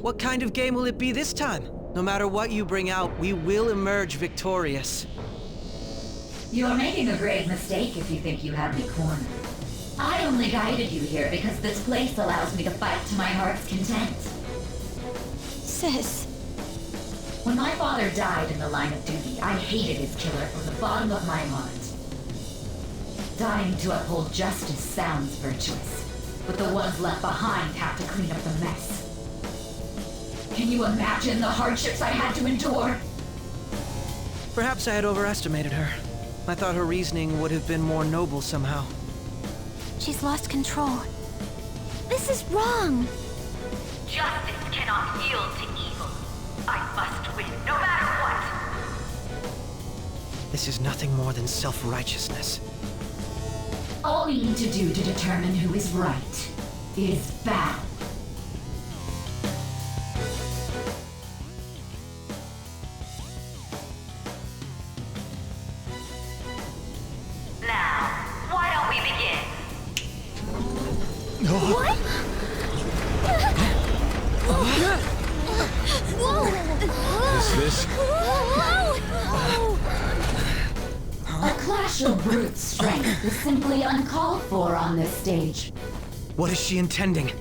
What kind of game will it be this time? No matter what you bring out, we will emerge victorious. You're making a grave mistake if you think you have me cornered. I only guided you here because this place allows me to fight to my heart's content. Sis. When my father died in the line of duty, I hated his killer from the bottom of my heart. Dying to uphold justice sounds virtuous, but the ones left behind have to clean up the mess. Can you imagine the hardships I had to endure? Perhaps I had overestimated her. I thought her reasoning would have been more noble somehow. She's lost control. This is wrong. Justice cannot yield to evil. I must win, no matter what. This is nothing more than self-righteousness. All we need to do to determine who is right is battle. Now, why don't we begin? What? Whoa! Is this? A clash of brute strength is simply uncalled for on this stage. What is she intending?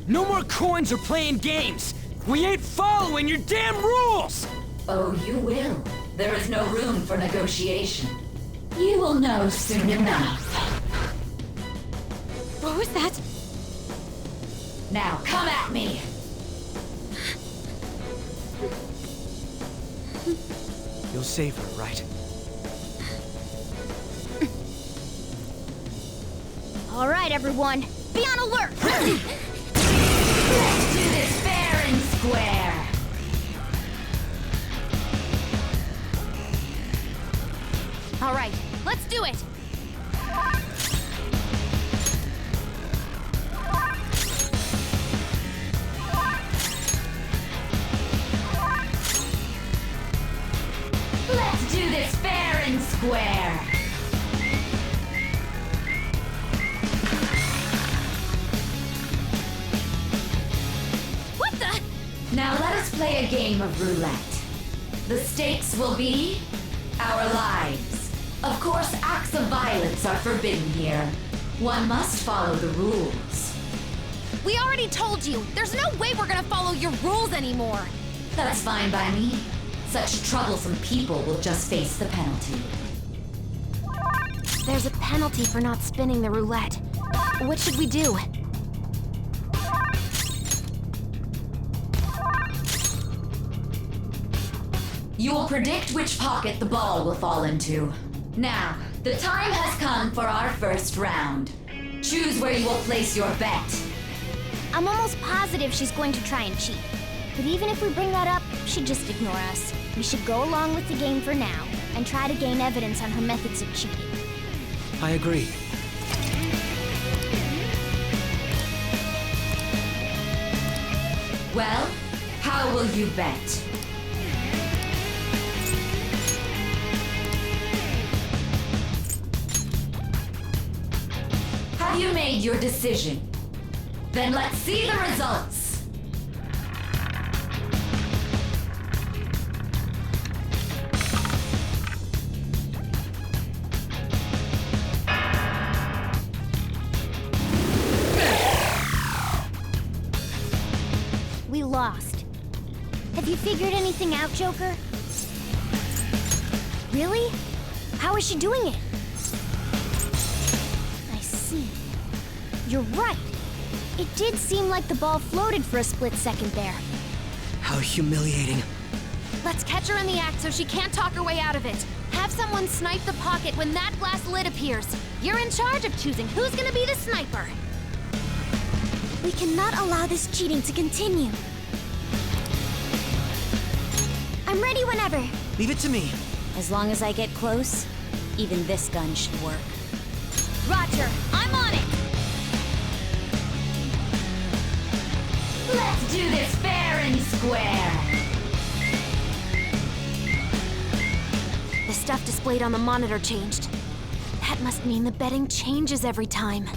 No more coins or playing games! We ain't following your damn rules! Oh, you will. There is no room for negotiation. You will know soon enough. What was that? Now, come at me! You'll save her, right? All right, everyone. Be on alert! Let's do this fair and square! All right, let's do it! Let's do this fair and square! What the? Now let us play a game of roulette. The stakes will be our lives. Of course, acts of violence are forbidden here. One must follow the rules. We already told you. There's no way we're gonna follow your rules anymore. That's fine by me. Such troublesome people will just face the penalty. There's a penalty for not spinning the roulette. What should we do? You will predict which pocket the ball will fall into. Now, the time has come for our first round. Choose where you will place your bet. I'm almost positive she's going to try and cheat. But even if we bring that up, she'd just ignore us. We should go along with the game for now, and try to gain evidence on her methods of cheating. I agree. Well, how will you bet? Have you made your decision? Then let's see the results! We lost. Have you figured anything out, Joker? Really? How is she doing it? I see. You're right. It did seem like the ball floated for a split second there. How humiliating. Let's catch her in the act so she can't talk her way out of it. Have someone snipe the pocket when that glass lid appears. You're in charge of choosing who's gonna be the sniper. We cannot allow this cheating to continue. I'm ready whenever. Leave it to me. As long as I get close, even this gun should work. Roger, I'm on it! Let's do this fair and square! The stuff displayed on the monitor changed. That must mean the betting changes every time.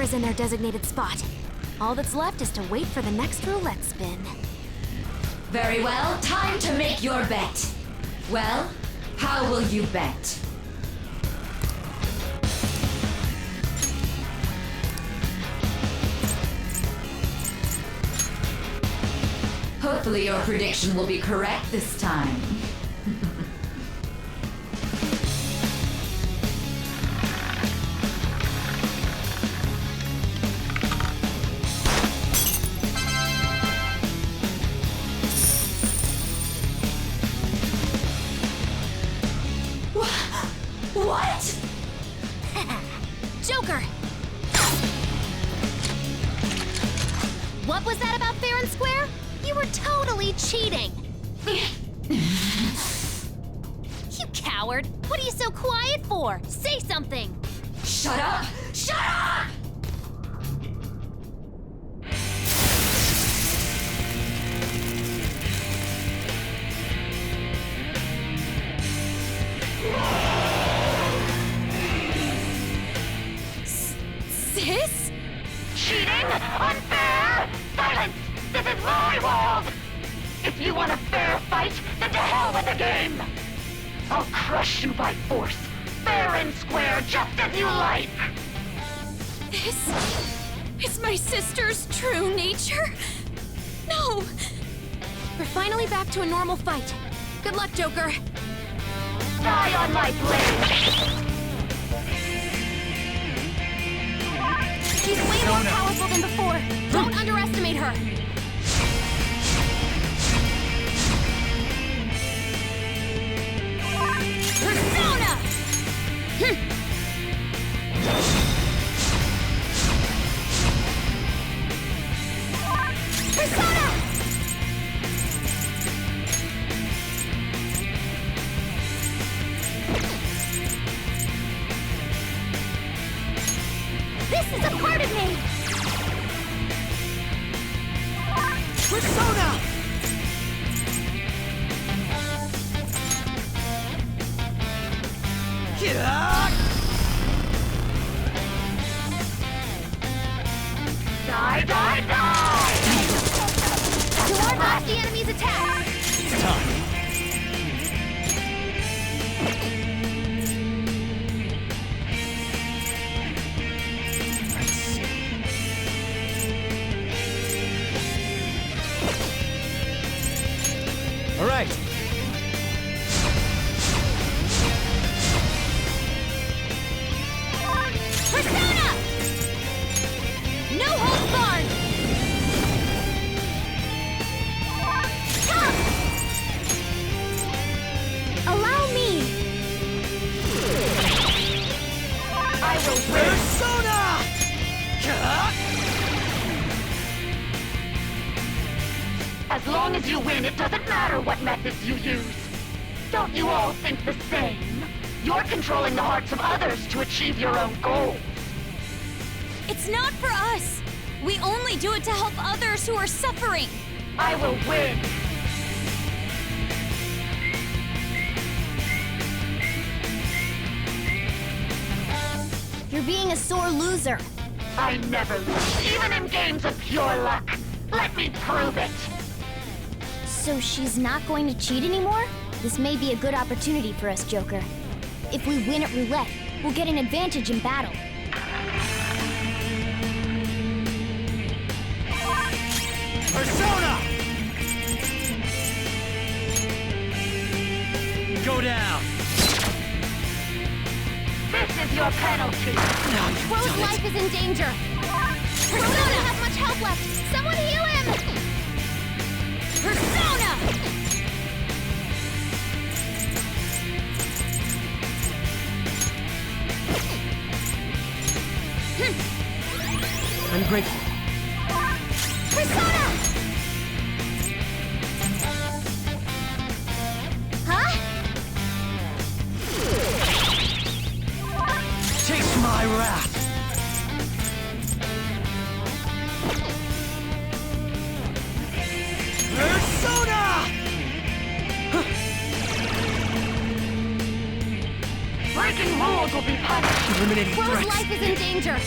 is in their designated spot. All that's left is to wait for the next roulette spin. Very well, time to make your bet. Well, how will you bet? Hopefully your prediction will be correct this time. What? Joker! What was that about fair and square? You were totally cheating! You coward! What are you so quiet for? Say something! Shut up! Shut up! Sis? Cheating? Unfair? Silence! This is my world! If you want a fair fight, then to hell with the game! I'll crush you by force, fair and square, just as you like! This is my sister's true nature? No! We're finally back to a normal fight. Good luck, Joker. Die on my blade! She's way more powerful than before. Don't underestimate her. Persona! Persona! This is a part of me! Persona! Die, die, die! To ward off the enemy's attack! It's time. Let's see. All right. Persona! No holds barred! Come! Allow me! I will win! Persona! As long as you win, it doesn't matter what methods you use. Don't you all think the same? You're controlling the hearts of others to achieve your own goals. It's not for us! We only do it to help others who are suffering! I will win! You're being a sore loser. I never lose, even in games of pure luck. Let me prove it! So she's not going to cheat anymore? This may be a good opportunity for us, Joker. If we win at roulette, we'll get an advantage in battle. Persona! Go down! This is your penalty! Crow's life is in danger! Crow doesn't have much health left! Someone heal him! Persona! I'm grateful. Persona! Huh? Taste my wrath! Persona! Breaking rules will be punished! Eliminating Crow's threats. life is in danger!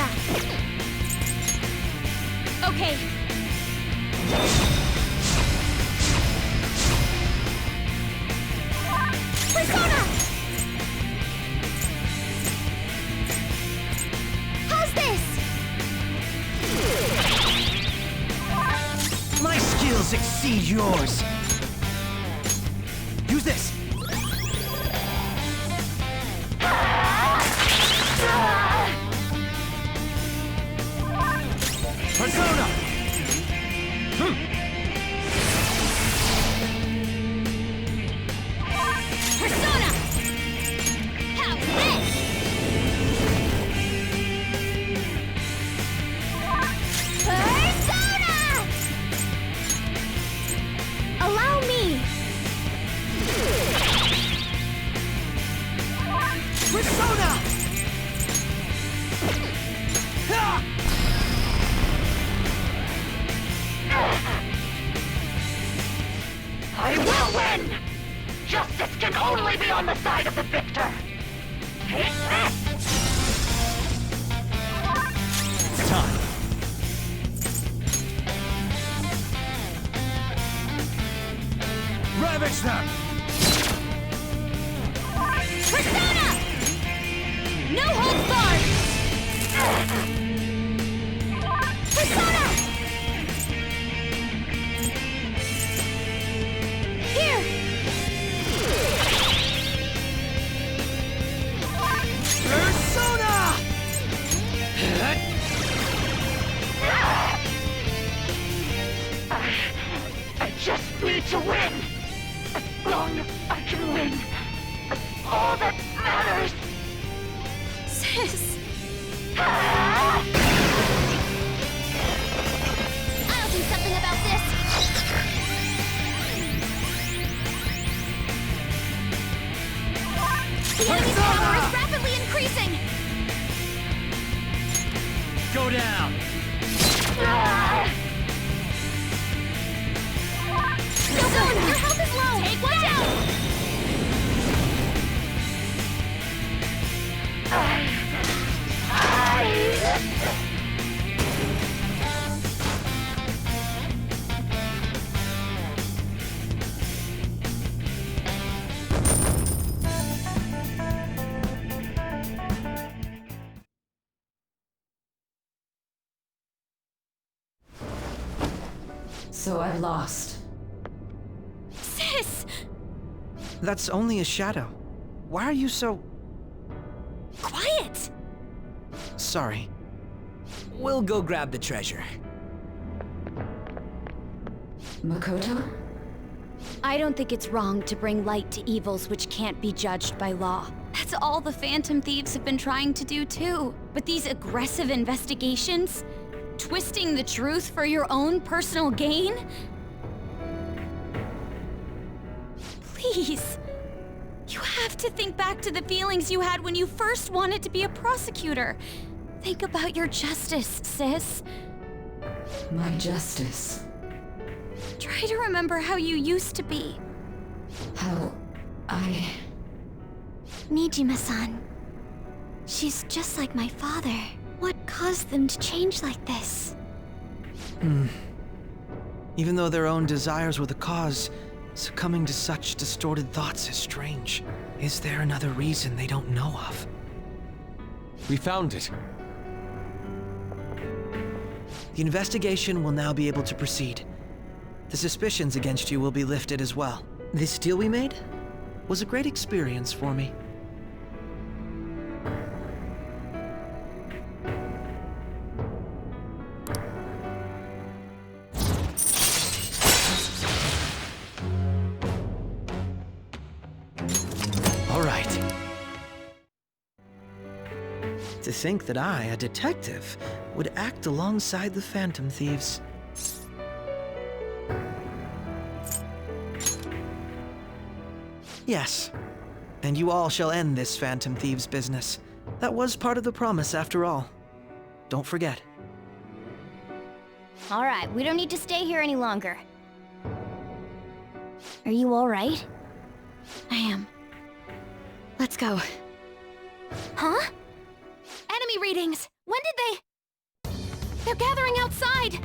Persona! Okay. Persona! How's this? My skills exceed yours. Use this. Persona! Persona! How's this? Persona! Allow me. Persona! Ha! I will win! Justice can only be on the side of the victor! Take this! It's time. Ravage them! Persona! No holds barred! Persona! Here! Persona! I just need to win! As long as I can win, that's all that matters! Sis! I'll do something about this! The enemy's power is rapidly increasing! Go down! No, your health is low! Take one out! So I've lost. Sis! That's only a shadow. Why are you so... Quiet! sorry? We'll go grab the treasure. Makoto? I don't think it's wrong to bring light to evils which can't be judged by law. That's all the Phantom Thieves have been trying to do too. But these aggressive investigations? Twisting the truth for your own personal gain? Please. You have to think back to the feelings you had when you first wanted to be a prosecutor. Think about your justice, sis. My justice. Try to remember how you used to be. How I... Niijima-san. She's just like my father. What caused them to change like this? Even though their own desires were the cause, succumbing to such distorted thoughts is strange. Is there another reason they don't know of? We found it. The investigation will now be able to proceed. The suspicions against you will be lifted as well. This deal we made was a great experience for me. All right. To think that I, a detective, would act alongside the Phantom Thieves. Yes, and you all shall end this Phantom Thieves business. That was part of the promise after all. Don't forget. All right, we don't need to stay here any longer. Are you all right? I am. Let's go. Huh? Enemy readings! When did they... They're gathering outside!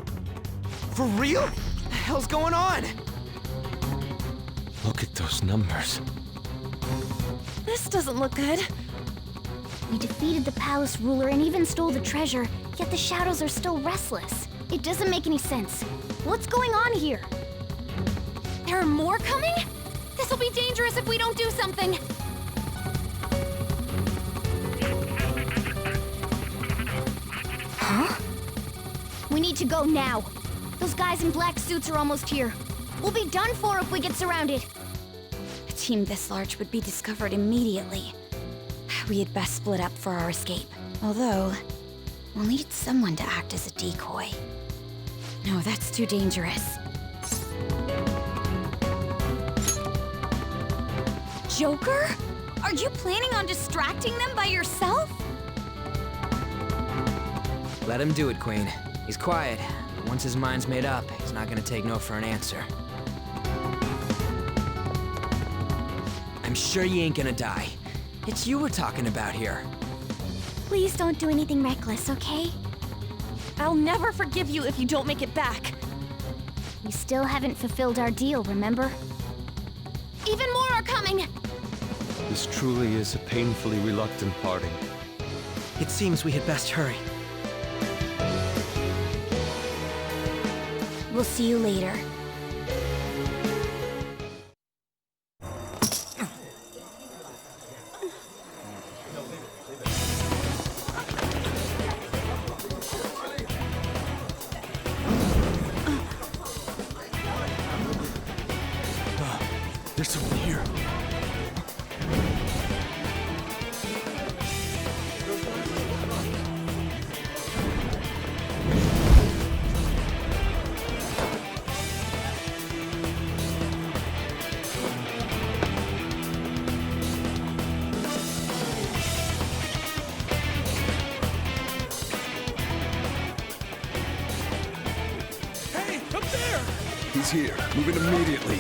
For real? What the hell's going on? Look at those numbers. This doesn't look good. We defeated the palace ruler and even stole the treasure, yet the shadows are still restless. It doesn't make any sense. What's going on here? There are more coming? This'll be dangerous if we don't do something. Huh? We need to go now. Those guys in black suits are almost here. We'll be done for if we get surrounded. A team this large would be discovered immediately. We had best split up for our escape. Although, we'll need someone to act as a decoy. No, that's too dangerous. Joker? Are you planning on distracting them by yourself? Let him do it, Queen. He's quiet. But once his mind's made up, he's not gonna take no for an answer. I'm sure you ain't gonna die. It's you we're talking about here. Please don't do anything reckless, okay? I'll never forgive you if you don't make it back. We still haven't fulfilled our deal, remember? Even more are coming! This truly is a painfully reluctant parting. It seems we had best hurry. We'll see you later. There's someone here. Hey, up there! He's here. Moving immediately.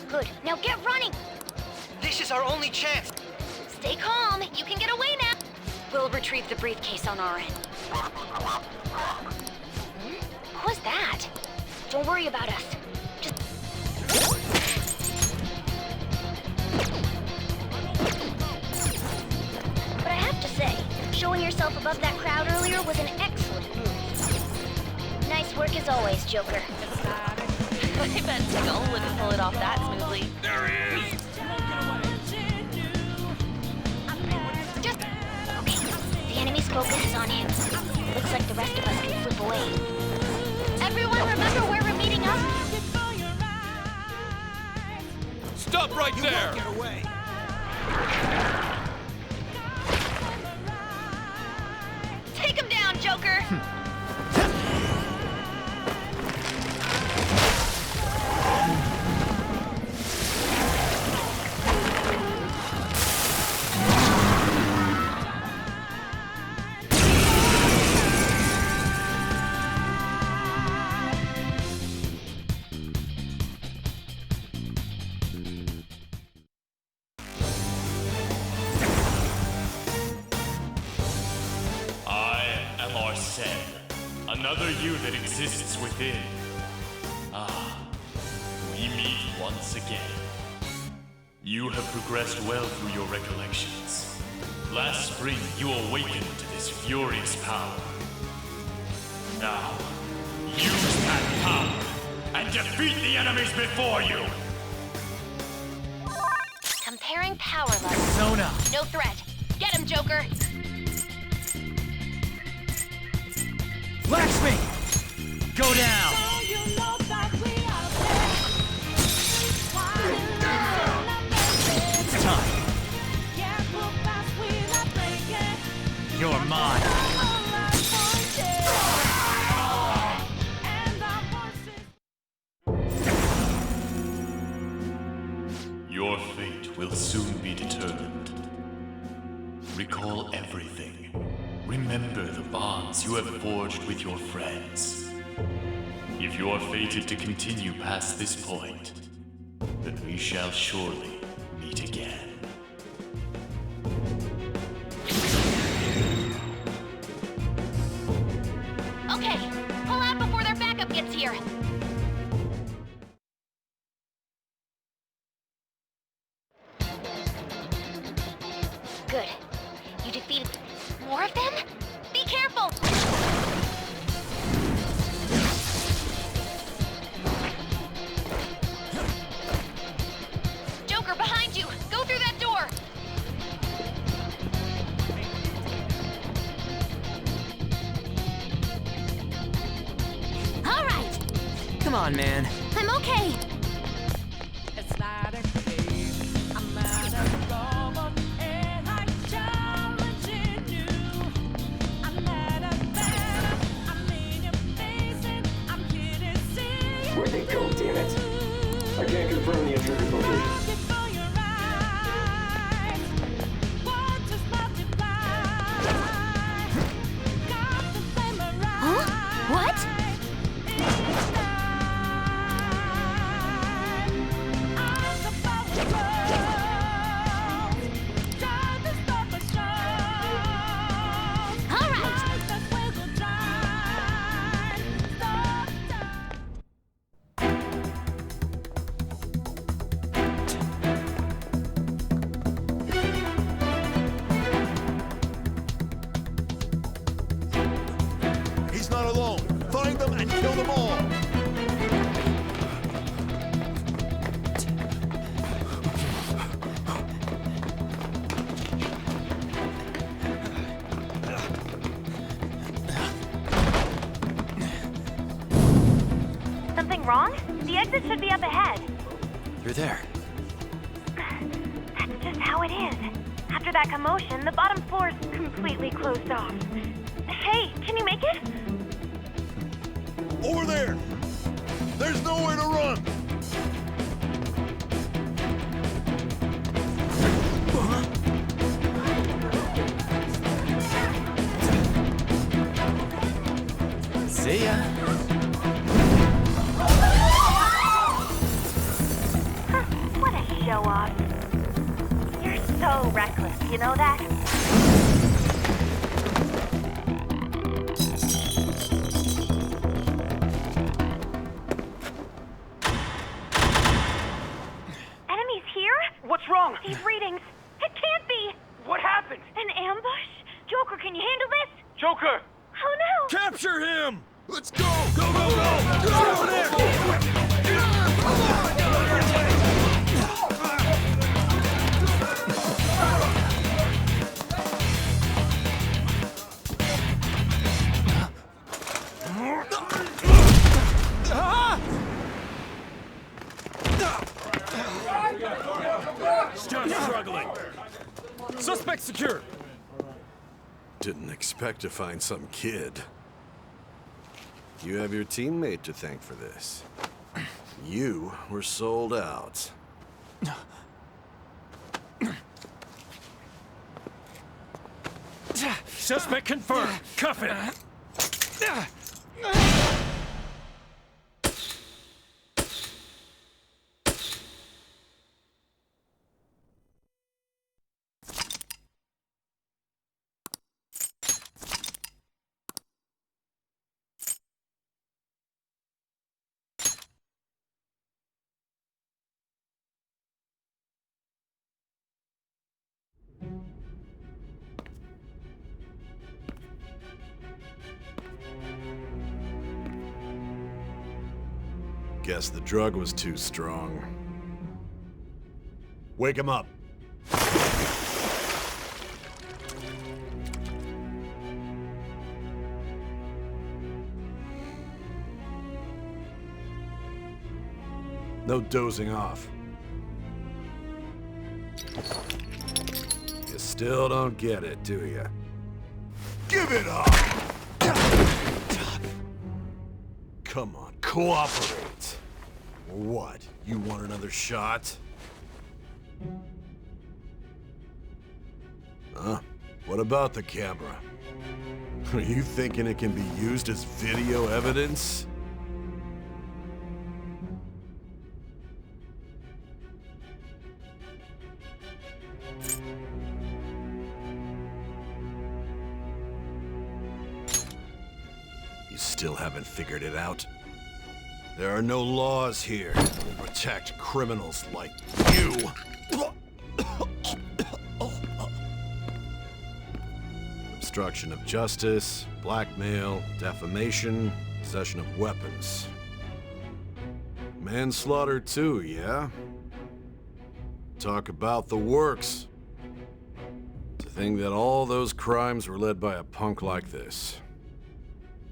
Good. Now get running! This is our only chance! Stay calm. You can get away now. We'll retrieve the briefcase on our end. Who was that? Don't worry about us. Just... But I have to say, showing yourself above that crowd earlier was an excellent move. Nice work as always, Joker. I bet Skull wouldn't pull it off that smoothly. There he is! Just... Okay, the enemy's focus is on him. Looks like the rest of us can slip away. Everyone remember where we're meeting up? Stop right there! Get away! Take him down, Joker! Another you that exists within. We meet once again. You have progressed well through your recollections. Last spring, you awakened to this furious power. Now, use that power and defeat the enemies before you! Comparing power levels. Zona! No threat. Get him, Joker! Lakshmi! Go down! It's time. You're mine. Your fate will soon be determined. Recall everything. remember the bonds you have forged with your friends. If you are fated to continue past this point, then we shall surely meet again. Okay, pull out before their backup gets here. Good. You defeated more of them? Be careful! Joker, behind you! Go through that door! All right! Come on, man. I'm okay! It's not a game. I'm not a robot, and I'm challenging you. I'm not a fan. I'm in your face, and I'm here to see you. Where'd they go, damn it? I can't confirm the intruder's location. Before your eyes, what just multiply? Got the flame arise. Huh? What? He's not alone. Find them and kill them all. Something wrong? The exit should be up ahead. You're there. That's just how it is. After that commotion, the bottom floor's completely closed off. Hey, can you make it? Over there. There's nowhere to run. See ya. What a show off. You're so reckless, you know that? Enemies here? What's wrong? These readings. It can't be. What happened? An ambush? Joker, can you handle this? Joker! Oh no! Capture him. Let's go. Go, go, go. Get over there. Still struggling. Suspect secure. Didn't expect to find some kid. You have your teammate to thank for this. You were sold out. Suspect confirmed. Cuff it. Guess the drug was too strong. Wake him up. No dozing off. You still don't get it, do you? Give it up. Come on, cooperate. What? You want another shot? Huh? What about the camera? Are you thinking it can be used as video evidence? You still haven't figured it out? There are no laws here that will protect criminals like you. Obstruction of justice, blackmail, defamation, possession of weapons. Manslaughter too, yeah? Talk about the works. To think that all those crimes were led by a punk like this.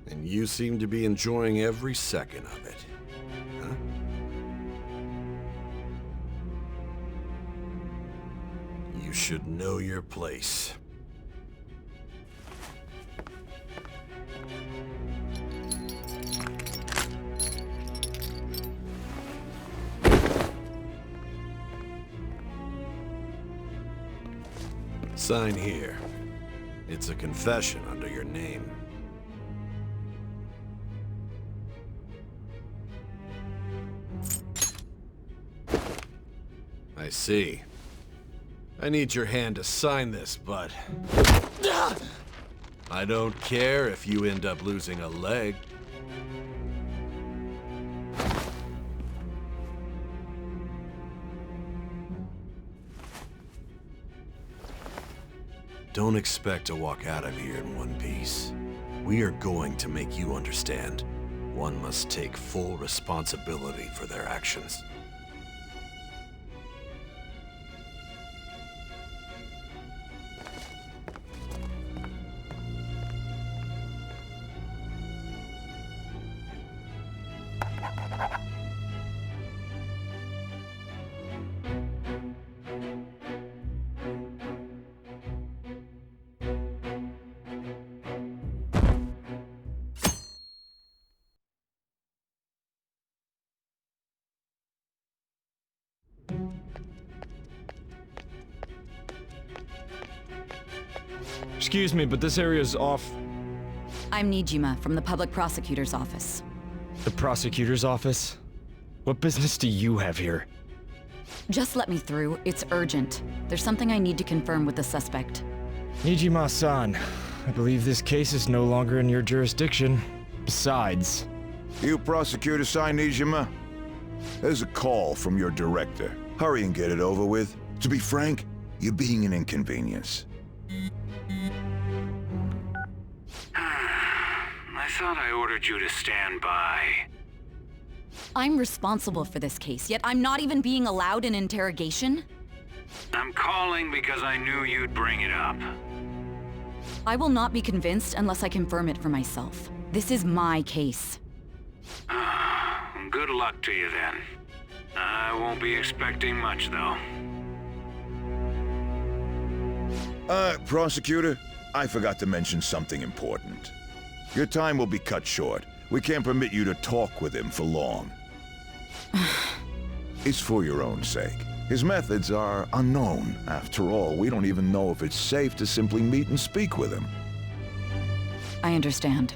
And you seem to be enjoying every second of it. Huh? You should know your place. Sign here. It's a confession under your name. I see. I need your hand to sign this, but I don't care if you end up losing a leg. Don't expect to walk out of here in one piece. We are going to make you understand. One must take full responsibility for their actions. Excuse me, but this area's off. I'm Niijima from the Public Prosecutor's Office. The prosecutor's office? What business do you have here? Just let me through. It's urgent. There's something I need to confirm with the suspect. Niijima-san, I believe this case is no longer in your jurisdiction. Besides... You Prosecutor-san Niijima? There's a call from your director. Hurry and get it over with. To be frank, you're being an inconvenience. I thought I ordered you to stand by. I'm responsible for this case, yet I'm not even being allowed an interrogation? I'm calling because I knew you'd bring it up. I will not be convinced unless I confirm it for myself. This is my case. Good luck to you then. I won't be expecting much, though. Prosecutor, I forgot to mention something important. Your time will be cut short. We can't permit you to talk with him for long. It's for your own sake. His methods are unknown. After all, we don't even know if it's safe to simply meet and speak with him. I understand.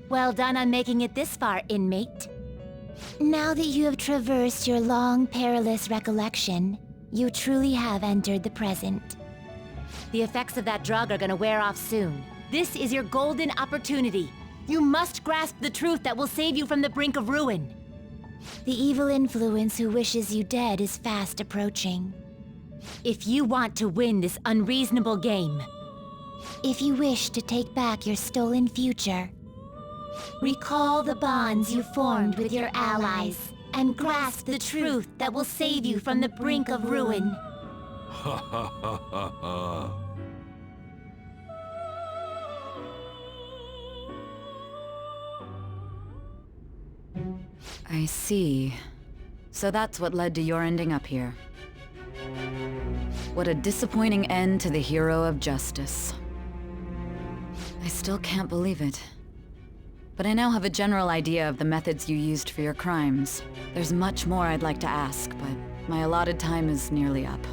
Well done on making it this far, inmate. Now that you have traversed your long, perilous recollection, you truly have entered the present. The effects of that drug are gonna wear off soon. This is your golden opportunity. You must grasp the truth that will save you from the brink of ruin. The evil influence who wishes you dead is fast approaching. If you want to win this unreasonable game, if you wish to take back your stolen future, recall the bonds you formed with your allies, and grasp the truth that will save you from the brink of ruin. Ha ha ha ha ha. I see. So that's what led to your ending up here. What a disappointing end to the hero of justice. I still can't believe it. but I now have a general idea of the methods you used for your crimes. There's much more I'd like to ask, but my allotted time is nearly up.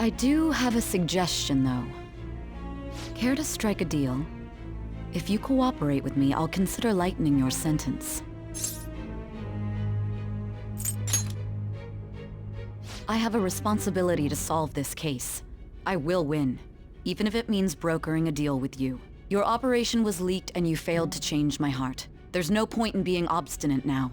I do have a suggestion, though. Care to strike a deal? If you cooperate with me, I'll consider lightening your sentence. I have a responsibility to solve this case. I will win, even if it means brokering a deal with you. Your operation was leaked and you failed to change my heart. There's no point in being obstinate now.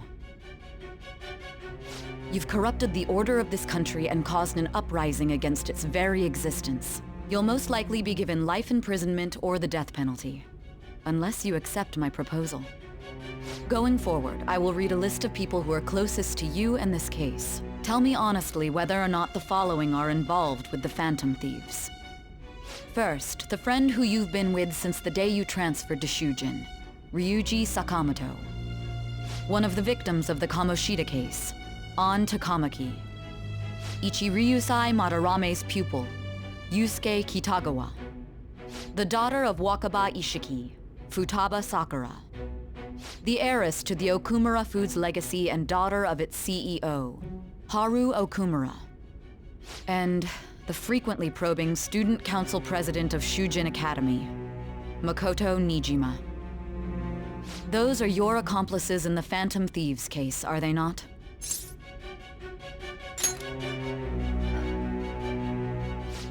You've corrupted the order of this country and caused an uprising against its very existence. You'll most likely be given life imprisonment or the death penalty, unless you accept my proposal. Going forward, I will read a list of people who are closest to you and this case. Tell me honestly whether or not the following are involved with the Phantom Thieves. First, the friend who you've been with since the day you transferred to Shujin, Ryuji Sakamoto. One of the victims of the Kamoshida case, An Takamaki. Ichiryusai Madarame's pupil, Yusuke Kitagawa. The daughter of Wakaba Ishiki, Futaba Sakura. The heiress to the Okumura Foods legacy and daughter of its CEO, Haru Okumura. And the frequently probing student council president of Shujin Academy, Makoto Niijima. Those are your accomplices in the Phantom Thieves case, are they not?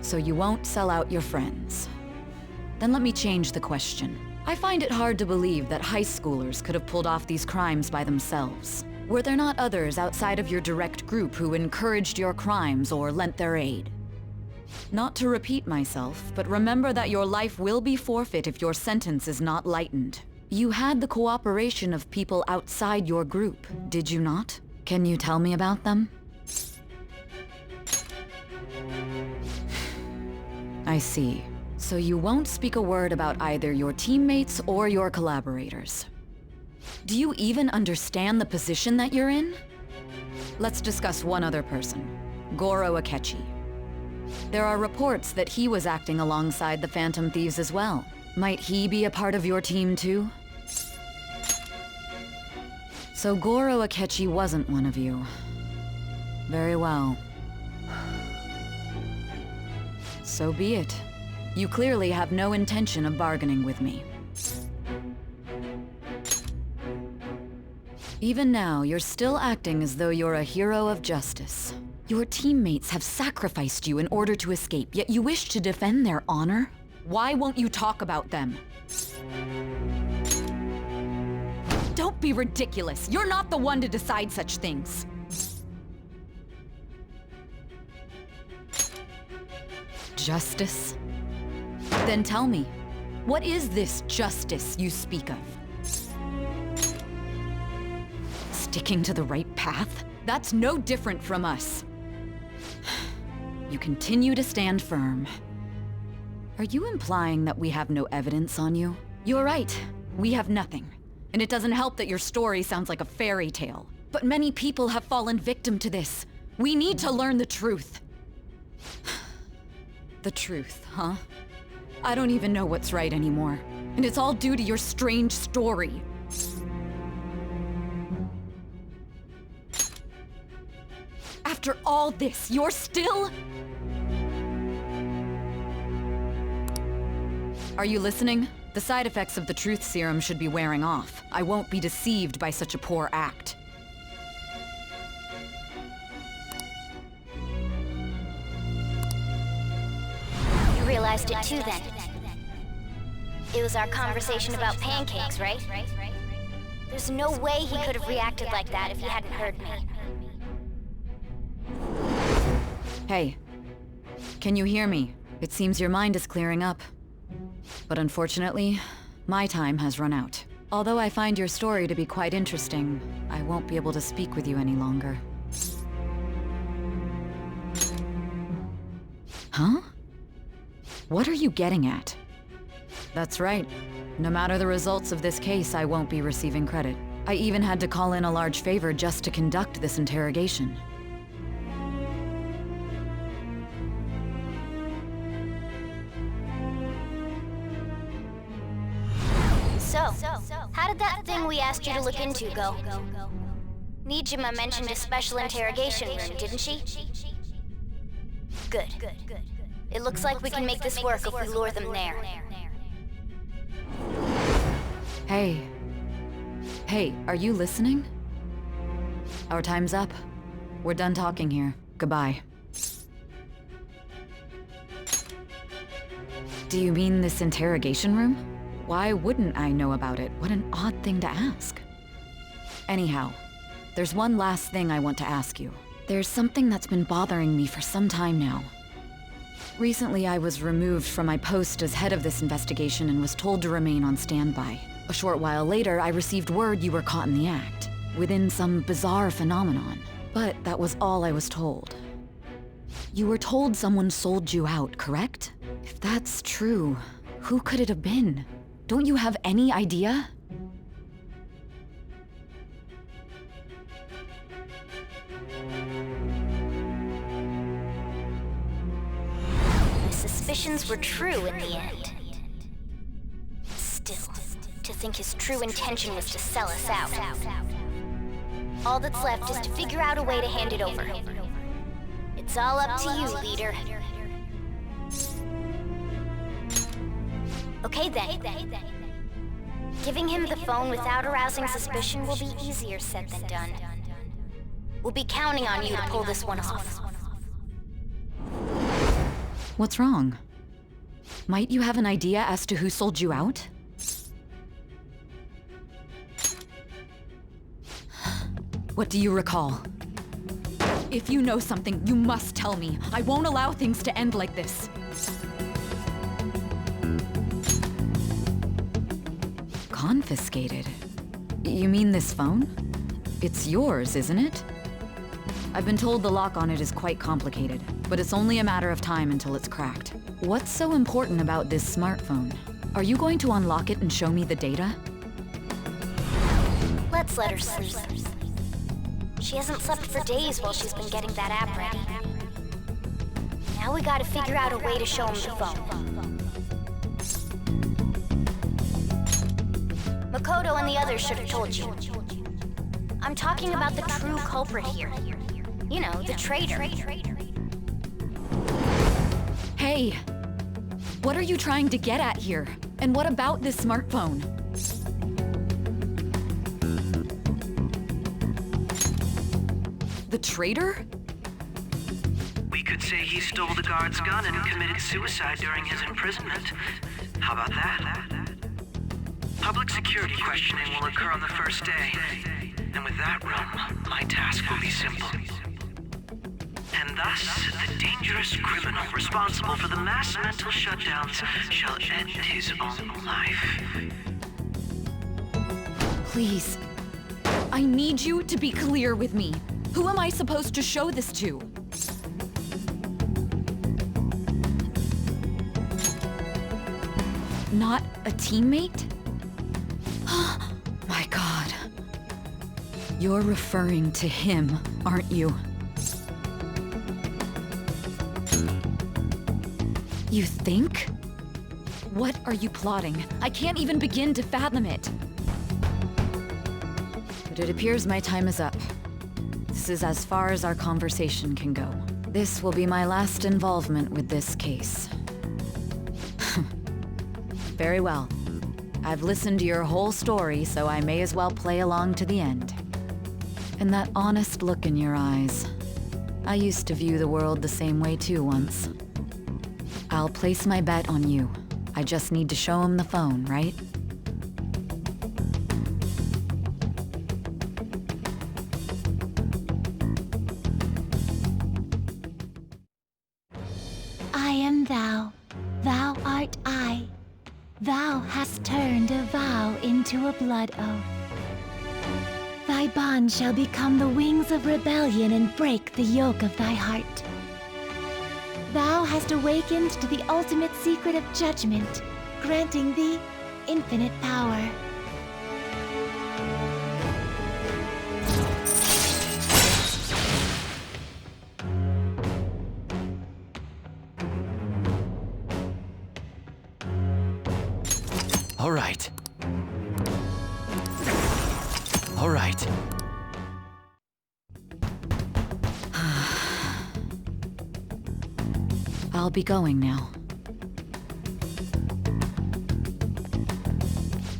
So you won't sell out your friends. Then let me change the question. I find it hard to believe that high schoolers could have pulled off these crimes by themselves. Were there not others outside of your direct group who encouraged your crimes or lent their aid? Not to repeat myself, but remember that your life will be forfeit if your sentence is not lightened. You had the cooperation of people outside your group, did you not? Can you tell me about them? I see. So you won't speak a word about either your teammates or your collaborators. Do you even understand the position that you're in? Let's discuss one other person, Goro Akechi. There are reports that he was acting alongside the Phantom Thieves as well. Might he be a part of your team too? So Goro Akechi wasn't one of you. Very well. So be it. You clearly have no intention of bargaining with me. Even now, you're still acting as though you're a hero of justice. Your teammates have sacrificed you in order to escape, yet you wish to defend their honor? Why won't you talk about them? Don't be ridiculous. You're not the one to decide such things. Justice? Then tell me, what is this justice you speak of? Sticking to the right path? That's no different from us. You continue to stand firm. Are you implying that we have no evidence on you? You're right, we have nothing. And it doesn't help that your story sounds like a fairy tale. But many people have fallen victim to this. We need to learn the truth. The truth, huh? I don't even know what's right anymore. And it's all due to your strange story. After all this, you're still... Are you listening? The side effects of the truth serum should be wearing off. I won't be deceived by such a poor act. You realized it too then. It was our conversation about pancakes, right? There's no way he could have reacted like that if he hadn't heard me. Hey, can you hear me? It seems your mind is clearing up. But unfortunately, my time has run out. Although I find your story to be quite interesting, I won't be able to speak with you any longer. Huh? What are you getting at? That's right. No matter the results of this case, I won't be receiving credit. I even had to call in a large favor just to conduct this interrogation. So, asked you to look into, Go. Niijima mentioned a special interrogation room, didn't she? Good. It looks like we can make this work if we lure them there. Hey. Hey, are you listening? Our time's up. We're done talking here. Goodbye. Do you mean this interrogation room? Why wouldn't I know about it? What an odd thing to ask. Anyhow, there's one last thing I want to ask you. There's something that's been bothering me for some time now. Recently, I was removed from my post as head of this investigation and was told to remain on standby. A short while later, I received word you were caught in the act, within some bizarre phenomenon. But that was all I was told. You were told someone sold you out, correct? If that's true, who could it have been? Don't you have any idea? My suspicions were true in the end. Still, to think his true intention was to sell us out. All that's left is to figure out a way to hand it over. It's all up to you, leader. Okay then. Giving him the phone without arousing suspicion will be easier said than done. We'll be counting on you to pull this one off. What's wrong? Might you have an idea as to who sold you out? What do you recall? If you know something, you must tell me. I won't allow things to end like this. Confiscated? You mean this phone? It's yours, isn't it? I've been told the lock on it is quite complicated, but it's only a matter of time until it's cracked. What's so important about this smartphone? Are you going to unlock it and show me the data? Let's let her sleep. She hasn't slept for days while she's been getting that app ready. Now we gotta figure out a way to show him the phone. Makoto and the others should have told you. I'm talking about the true culprit here. You know, the traitor. Hey! What are you trying to get at here? And what about this smartphone? The traitor? We could say he stole the guard's gun and committed suicide during his imprisonment. How about that? Public security questioning will occur on the first day. And with that realm, my task will be simple. And thus, the dangerous criminal responsible for the mass mental shutdowns shall end his own life. Please. I need you to be clear with me. Who am I supposed to show this to? Not a teammate? My God. You're referring to him, aren't you? You think? What are you plotting? I can't even begin to fathom it. But it appears my time is up. This is as far as our conversation can go. This will be my last involvement with this case. Very well. I've listened to your whole story, so I may as well play along to the end. And that honest look in your eyes. I used to view the world the same way too once. I'll place my bet on you. I just need to show him the phone, right? I am thou, thou art I. Thou hast turned a vow into a blood oath. Thy bond shall become the wings of rebellion and break the yoke of thy heart. Thou hast awakened to the ultimate secret of judgment, granting thee infinite power. All right. All right. I'll be going now.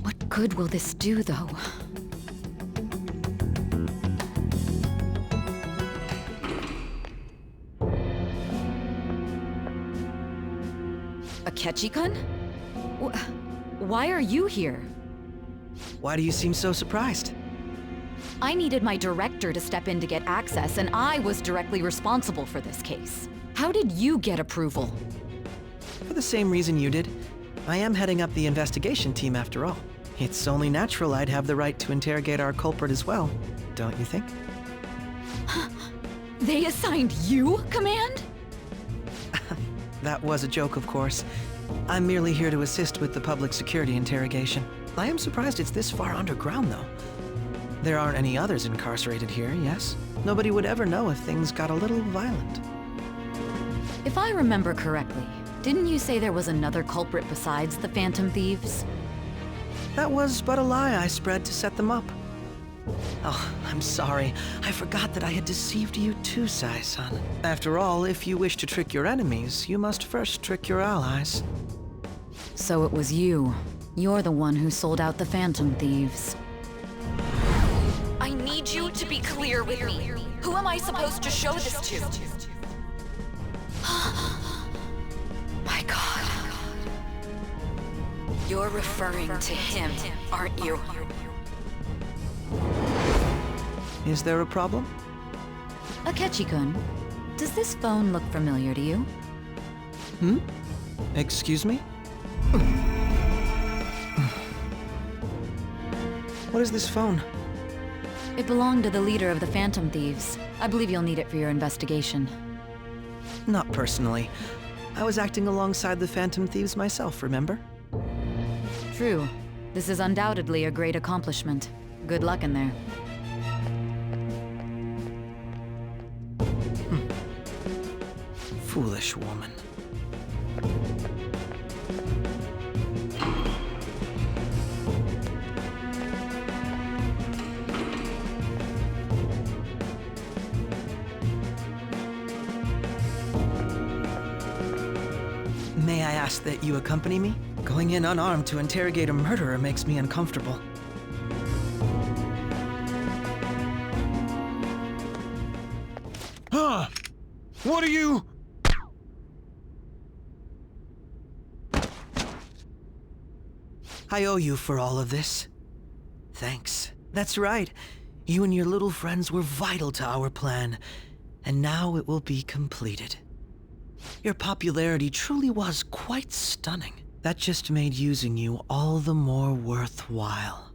What good will this do, though? Akechi-kun? Why are you here? Why do you seem so surprised? I needed my director to step in to get access, and I was directly responsible for this case. How did you get approval? For the same reason you did. I am heading up the investigation team after all. It's only natural I'd have the right to interrogate our culprit as well, don't you think? They assigned you command? That was a joke, of course. I'm merely here to assist with the public security interrogation. I am surprised it's this far underground, though. There aren't any others incarcerated here, yes? Nobody would ever know if things got a little violent. If I remember correctly, didn't you say there was another culprit besides the Phantom Thieves? That was but a lie I spread to set them up. Oh, I'm sorry. I forgot that I had deceived you too, Sai-san. After all, if you wish to trick your enemies, you must first trick your allies. So it was you. You're the one who sold out the Phantom Thieves. I need you to be clear with me. Who am I supposed to show this to? My God. You're referring to him, aren't you? Is there a problem? Akechi-kun, does this phone look familiar to you? Hmm? Excuse me? What is this phone? It belonged to the leader of the Phantom Thieves. I believe you'll need it for your investigation. Not personally. I was acting alongside the Phantom Thieves myself, remember? True. This is undoubtedly a great accomplishment. Good luck in there. Foolish woman. May I ask that you accompany me? Going in unarmed to interrogate a murderer makes me uncomfortable. Huh? What are you... I owe you for all of this. Thanks. That's right. You and your little friends were vital to our plan, and now it will be completed. Your popularity truly was quite stunning. That just made using you all the more worthwhile.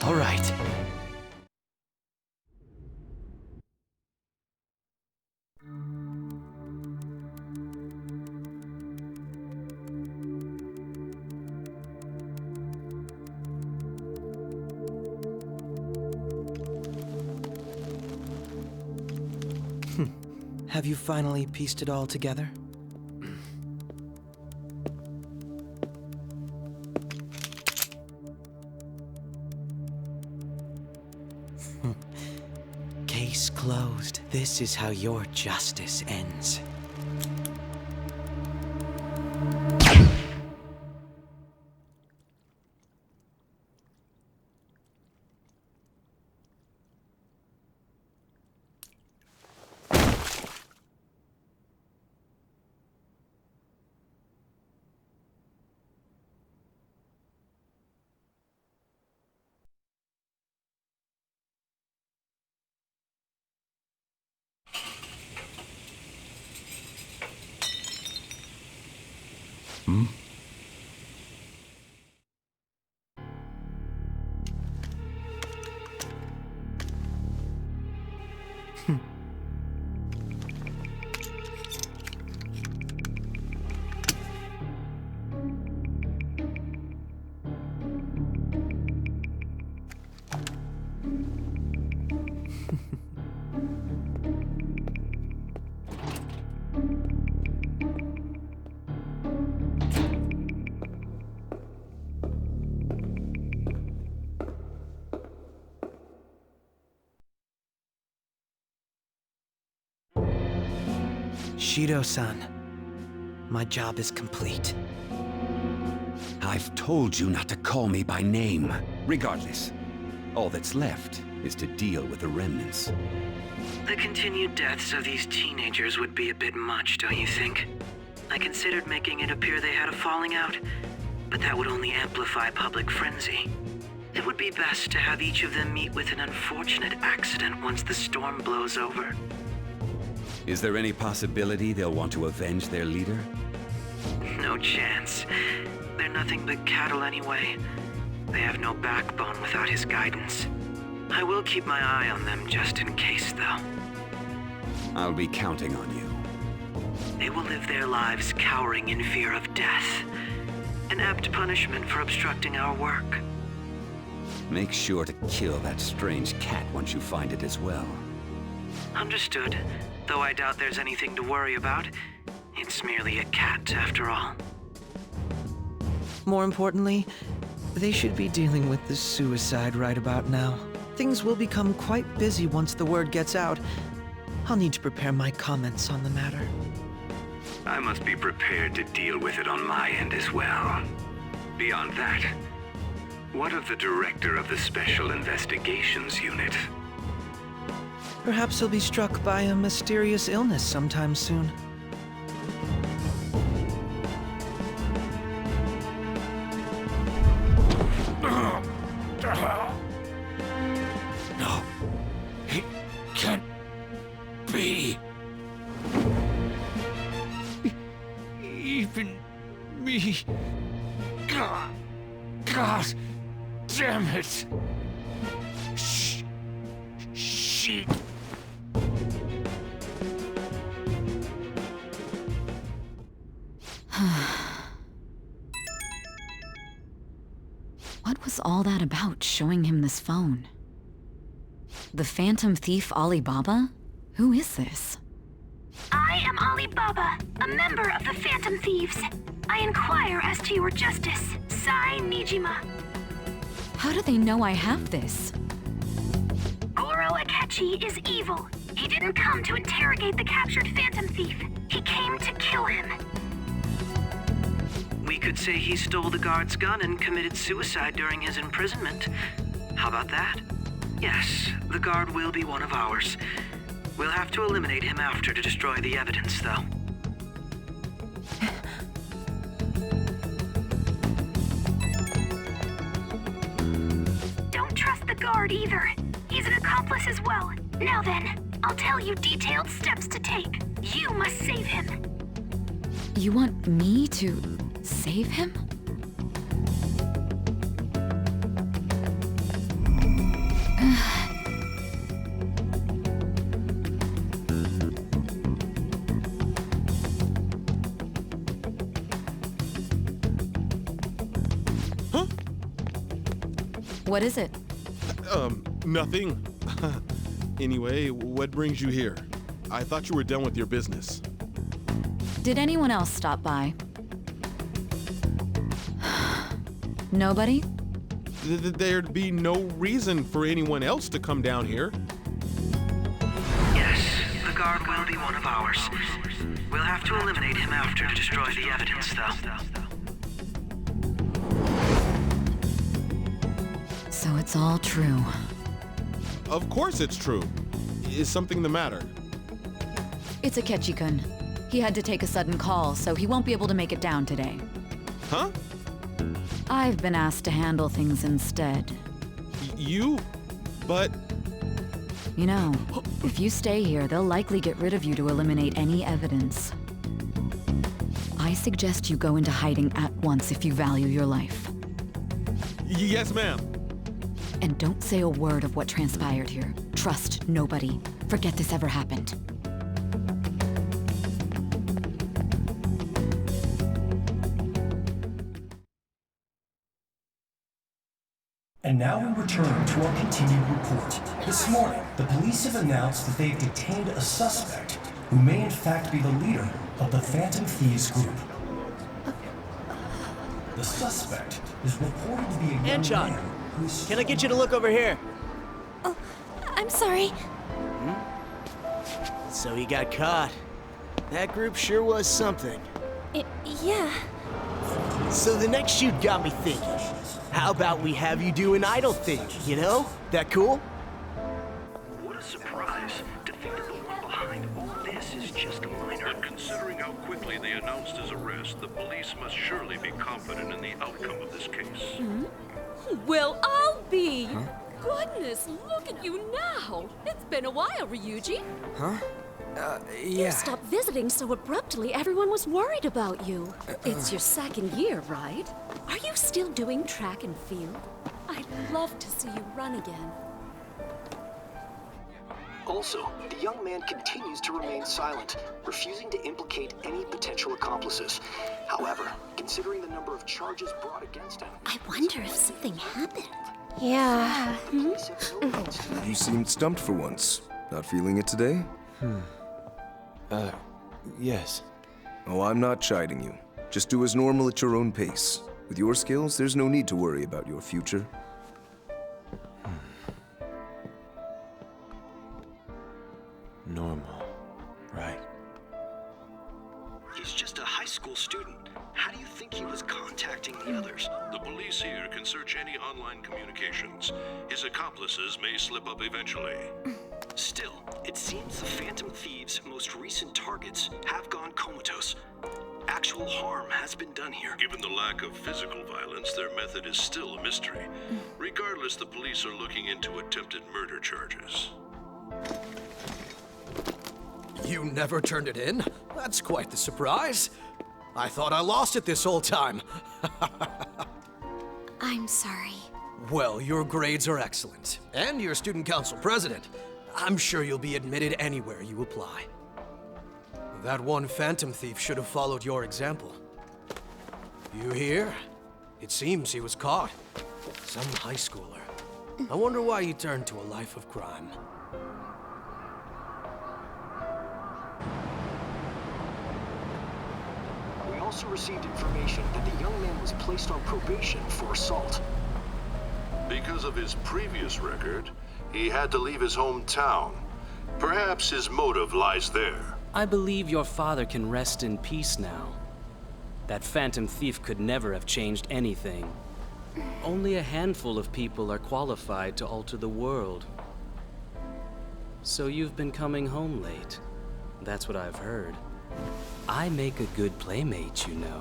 All right. Have you finally pieced it all together? Case closed. This is how your justice ends. Hmm? Shido-san, my job is complete. I've told you not to call me by name. Regardless, all that's left is to deal with the remnants. The continued deaths of these teenagers would be a bit much, don't you think? I considered making it appear they had a falling out, but that would only amplify public frenzy. It would be best to have each of them meet with an unfortunate accident once the storm blows over. Is there any possibility they'll want to avenge their leader? No chance. They're nothing but cattle anyway. They have no backbone without his guidance. I will keep my eye on them just in case, though. I'll be counting on you. They will live their lives cowering in fear of death. An apt punishment for obstructing our work. Make sure to kill that strange cat once you find it as well. Understood. Though I doubt there's anything to worry about. It's merely a cat, after all. More importantly, they should be dealing with the suicide right about now. Things will become quite busy once the word gets out. I'll need to prepare my comments on the matter. I must be prepared to deal with it on my end as well. Beyond that, what of the director of the Special Investigations Unit? Perhaps he'll be struck by a mysterious illness sometime soon. No, it can't be. Even me. God damn it. She. What was all that about, showing him this phone? The Phantom Thief Alibaba? Who is this? I am Alibaba, a member of the Phantom Thieves. I inquire as to your justice, Shadow Niijima. How do they know I have this? Goro Akechi is evil. He didn't come to interrogate the captured Phantom Thief. He came to kill him. We could say he stole the guard's gun and committed suicide during his imprisonment. How about that? Yes, the guard will be one of ours. We'll have to eliminate him after to destroy the evidence, though. Don't trust the guard either. He's an accomplice as well. Now then, I'll tell you detailed steps to take. You must save him. You want me to save him? What is it? Nothing. Anyway, what brings you here? I thought you were done with your business. Did anyone else stop by? Nobody? There'd be no reason for anyone else to come down here. Yes, the guard will be one of ours. We'll have to eliminate him after to destroy the evidence, though. So it's all true. Of course it's true. Is something the matter? It's Akechi-kun. He had to take a sudden call, so he won't be able to make it down today. Huh? I've been asked to handle things instead. You? But... You know, if you stay here, they'll likely get rid of you to eliminate any evidence. I suggest you go into hiding at once if you value your life. Yes, ma'am. And don't say a word of what transpired here. Trust nobody. Forget this ever happened. And now we return to our continued report. This morning, the police have announced that they've detained a suspect who may in fact be the leader of the Phantom Thieves group. The suspect is reported to be a young man who's... Can I get you to look over here? Oh, I'm sorry. So he got caught. That group sure was something. Yeah. So the next shoot got me thinking. How about we have you do an idol thing, you know? That cool? What a surprise to think that the one behind all this is just a minor. But considering how quickly they announced his arrest, the police must surely be confident in the outcome of this case. Well, I'll be. Goodness, look at you now. It's been a while, Ryuji. Huh? You Yeah. stopped visiting so abruptly, everyone was worried about you. It's your second year, right? Are you still doing track and field? I'd love to see you run again. Also, the young man continues to remain silent, refusing to implicate any potential accomplices. However, considering the number of charges brought against him... I wonder if something happened. Yeah. You seemed stumped for once. Not feeling it today? Yes. Oh, I'm not chiding you. Just do as normal at your own pace. With your skills, there's no need to worry about your future. Normal. Right. He's just a high school student. How do you think he was contacting the others? The police here can search any online communications. His accomplices may slip up eventually. Still, it seems the Phantom Thieves' most recent targets have gone comatose. Actual harm has been done here. Given the lack of physical violence, their method is still a mystery. Regardless, the police are looking into attempted murder charges. You never turned it in? That's quite the surprise. I thought I lost it this whole time. I'm sorry. Well, your grades are excellent, and you're student council president. I'm sure you'll be admitted anywhere you apply. That one phantom thief should have followed your example. You hear? It seems he was caught. Some high schooler. I wonder why he turned to a life of crime. We also received information that the young man was placed on probation for assault. Because of his previous record, he had to leave his hometown. Perhaps his motive lies there. I believe your father can rest in peace now. That phantom thief could never have changed anything. Only a handful of people are qualified to alter the world. So you've been coming home late. That's what I've heard. I make a good playmate, you know.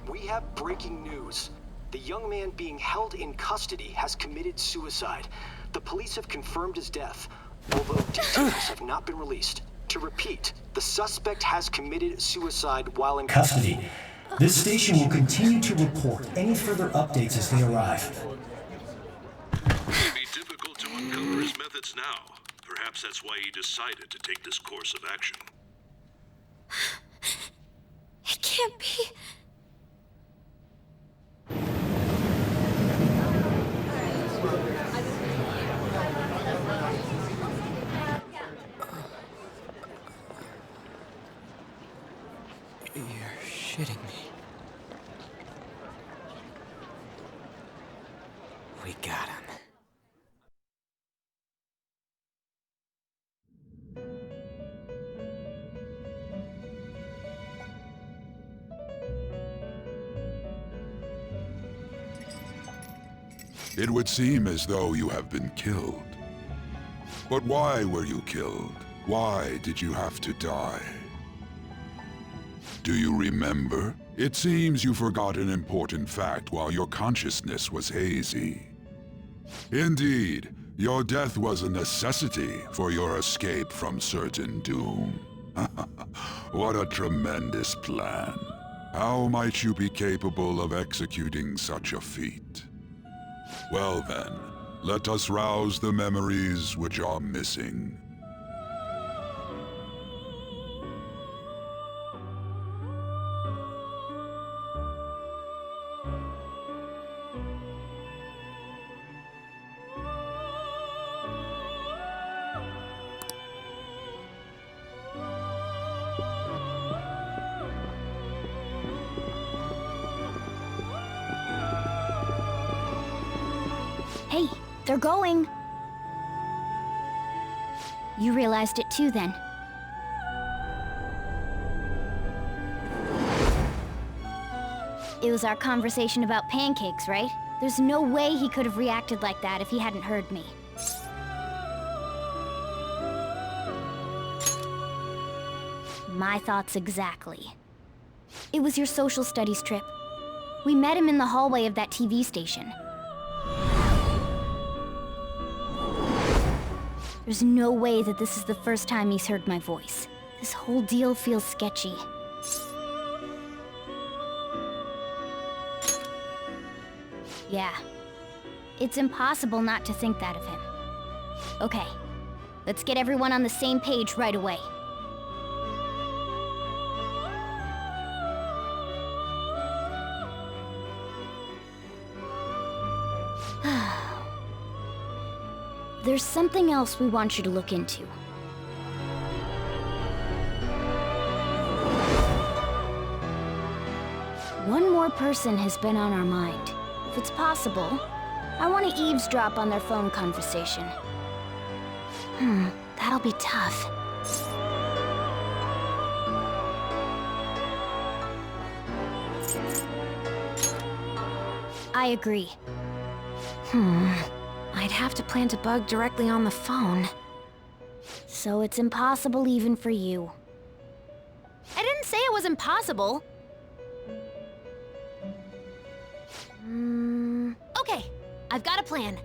We have breaking news. The young man being held in custody has committed suicide. The police have confirmed his death, although details have not been released. To repeat, the suspect has committed suicide while in Custody. This station will continue to report any further updates as they arrive. It may be difficult to uncover his methods now. Perhaps that's why he decided to take this course of action. It can't be. You're shitting me. We got him. It would seem as though you have been killed. But why were you killed? Why did you have to die? Do you remember? It seems you forgot an important fact while your consciousness was hazy. Indeed, your death was a necessity for your escape from certain doom. What a tremendous plan. How might you be capable of executing such a feat? Well then, let us rouse the memories which are missing. Hey, they're going. You realized it too then. It was our conversation about pancakes, right? There's no way he could have reacted like that if he hadn't heard me. My thoughts exactly. It was your social studies trip. We met him in the hallway of that TV station. There's no way that this is the first time he's heard my voice. This whole deal feels sketchy. Yeah. It's impossible not to think that of him. Okay. Let's get everyone on the same page right away. There's something else we want you to look into. One more person has been on our mind. If it's possible, I want to eavesdrop on their phone conversation. That'll be tough. I agree. I'd have to plant a bug directly on the phone. So it's impossible even for you. I didn't say it was impossible. Okay, I've got a plan.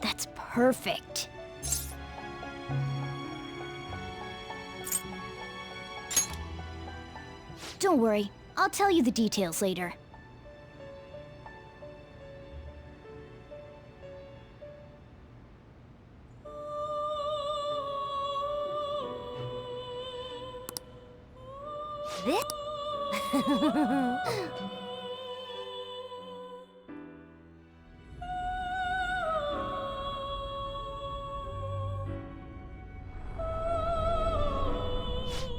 That's perfect. Don't worry, I'll tell you the details later. This?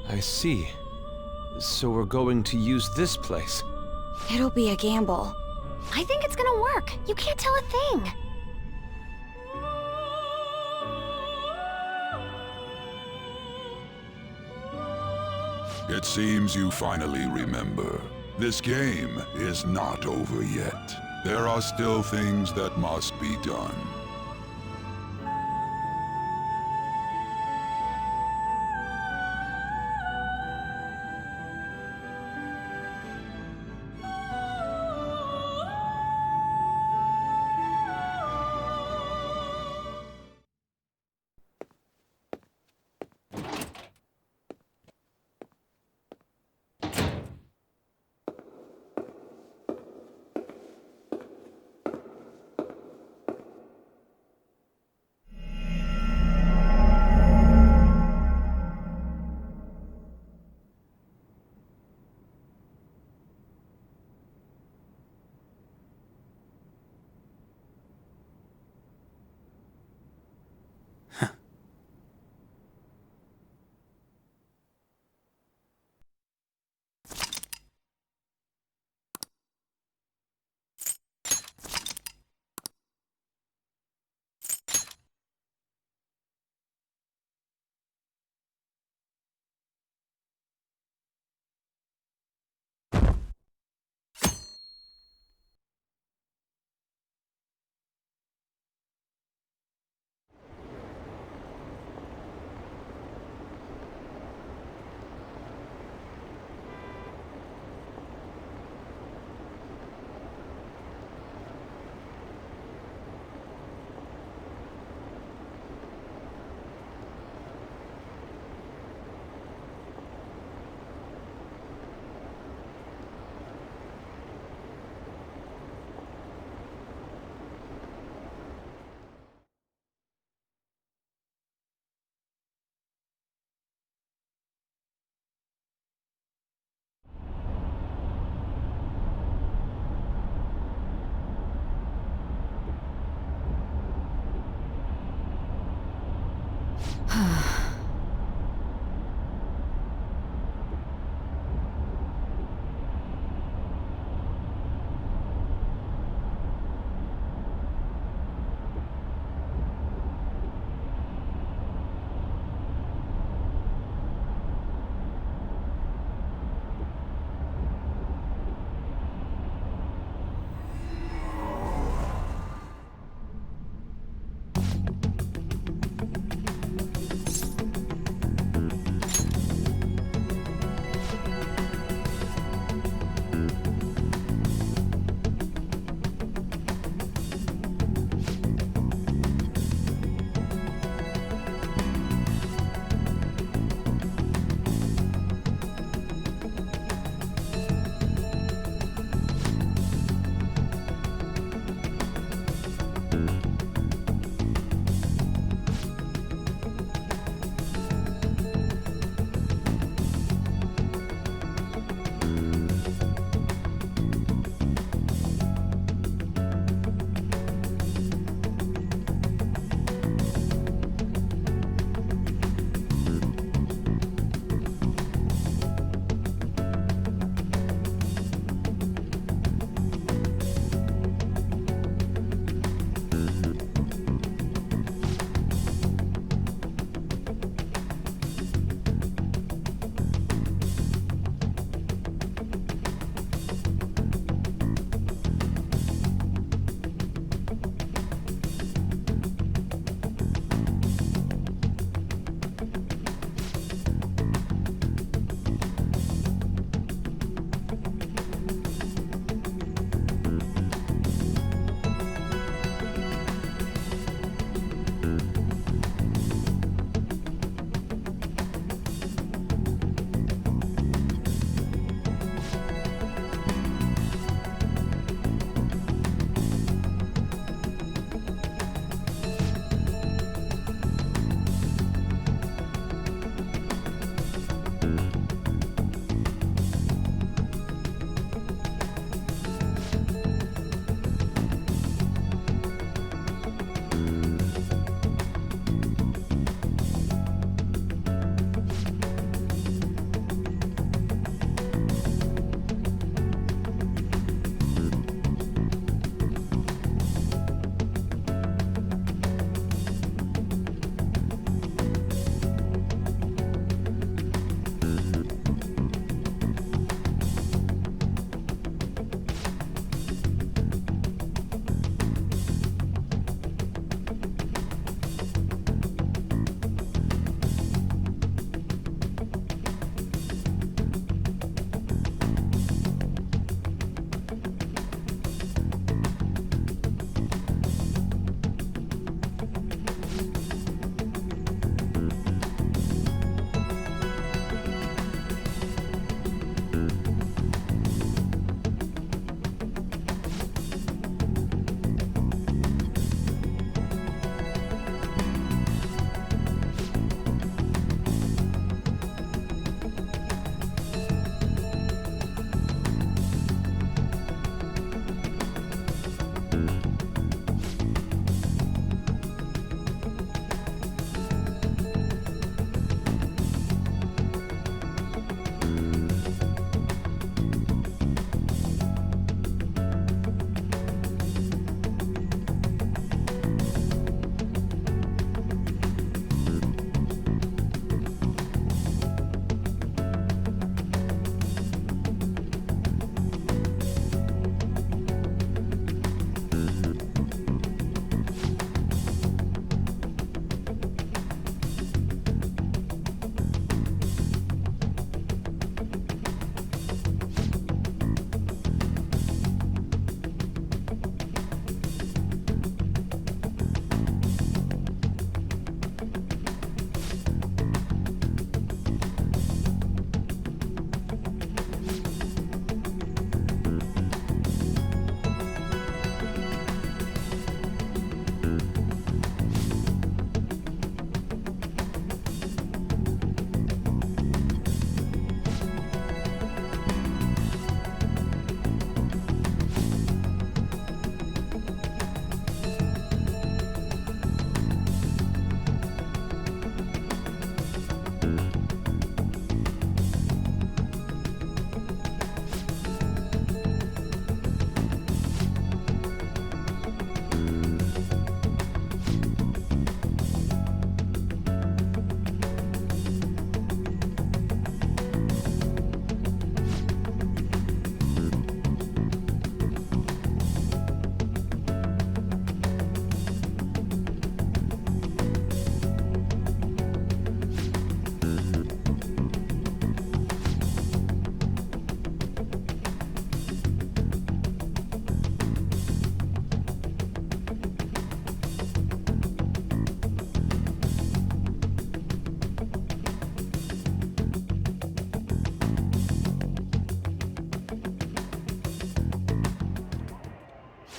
I see. So we're going to use this place. It'll be a gamble. I think it's gonna work. You can't tell a thing. It seems you finally remember. This game is not over yet. There are still things that must be done.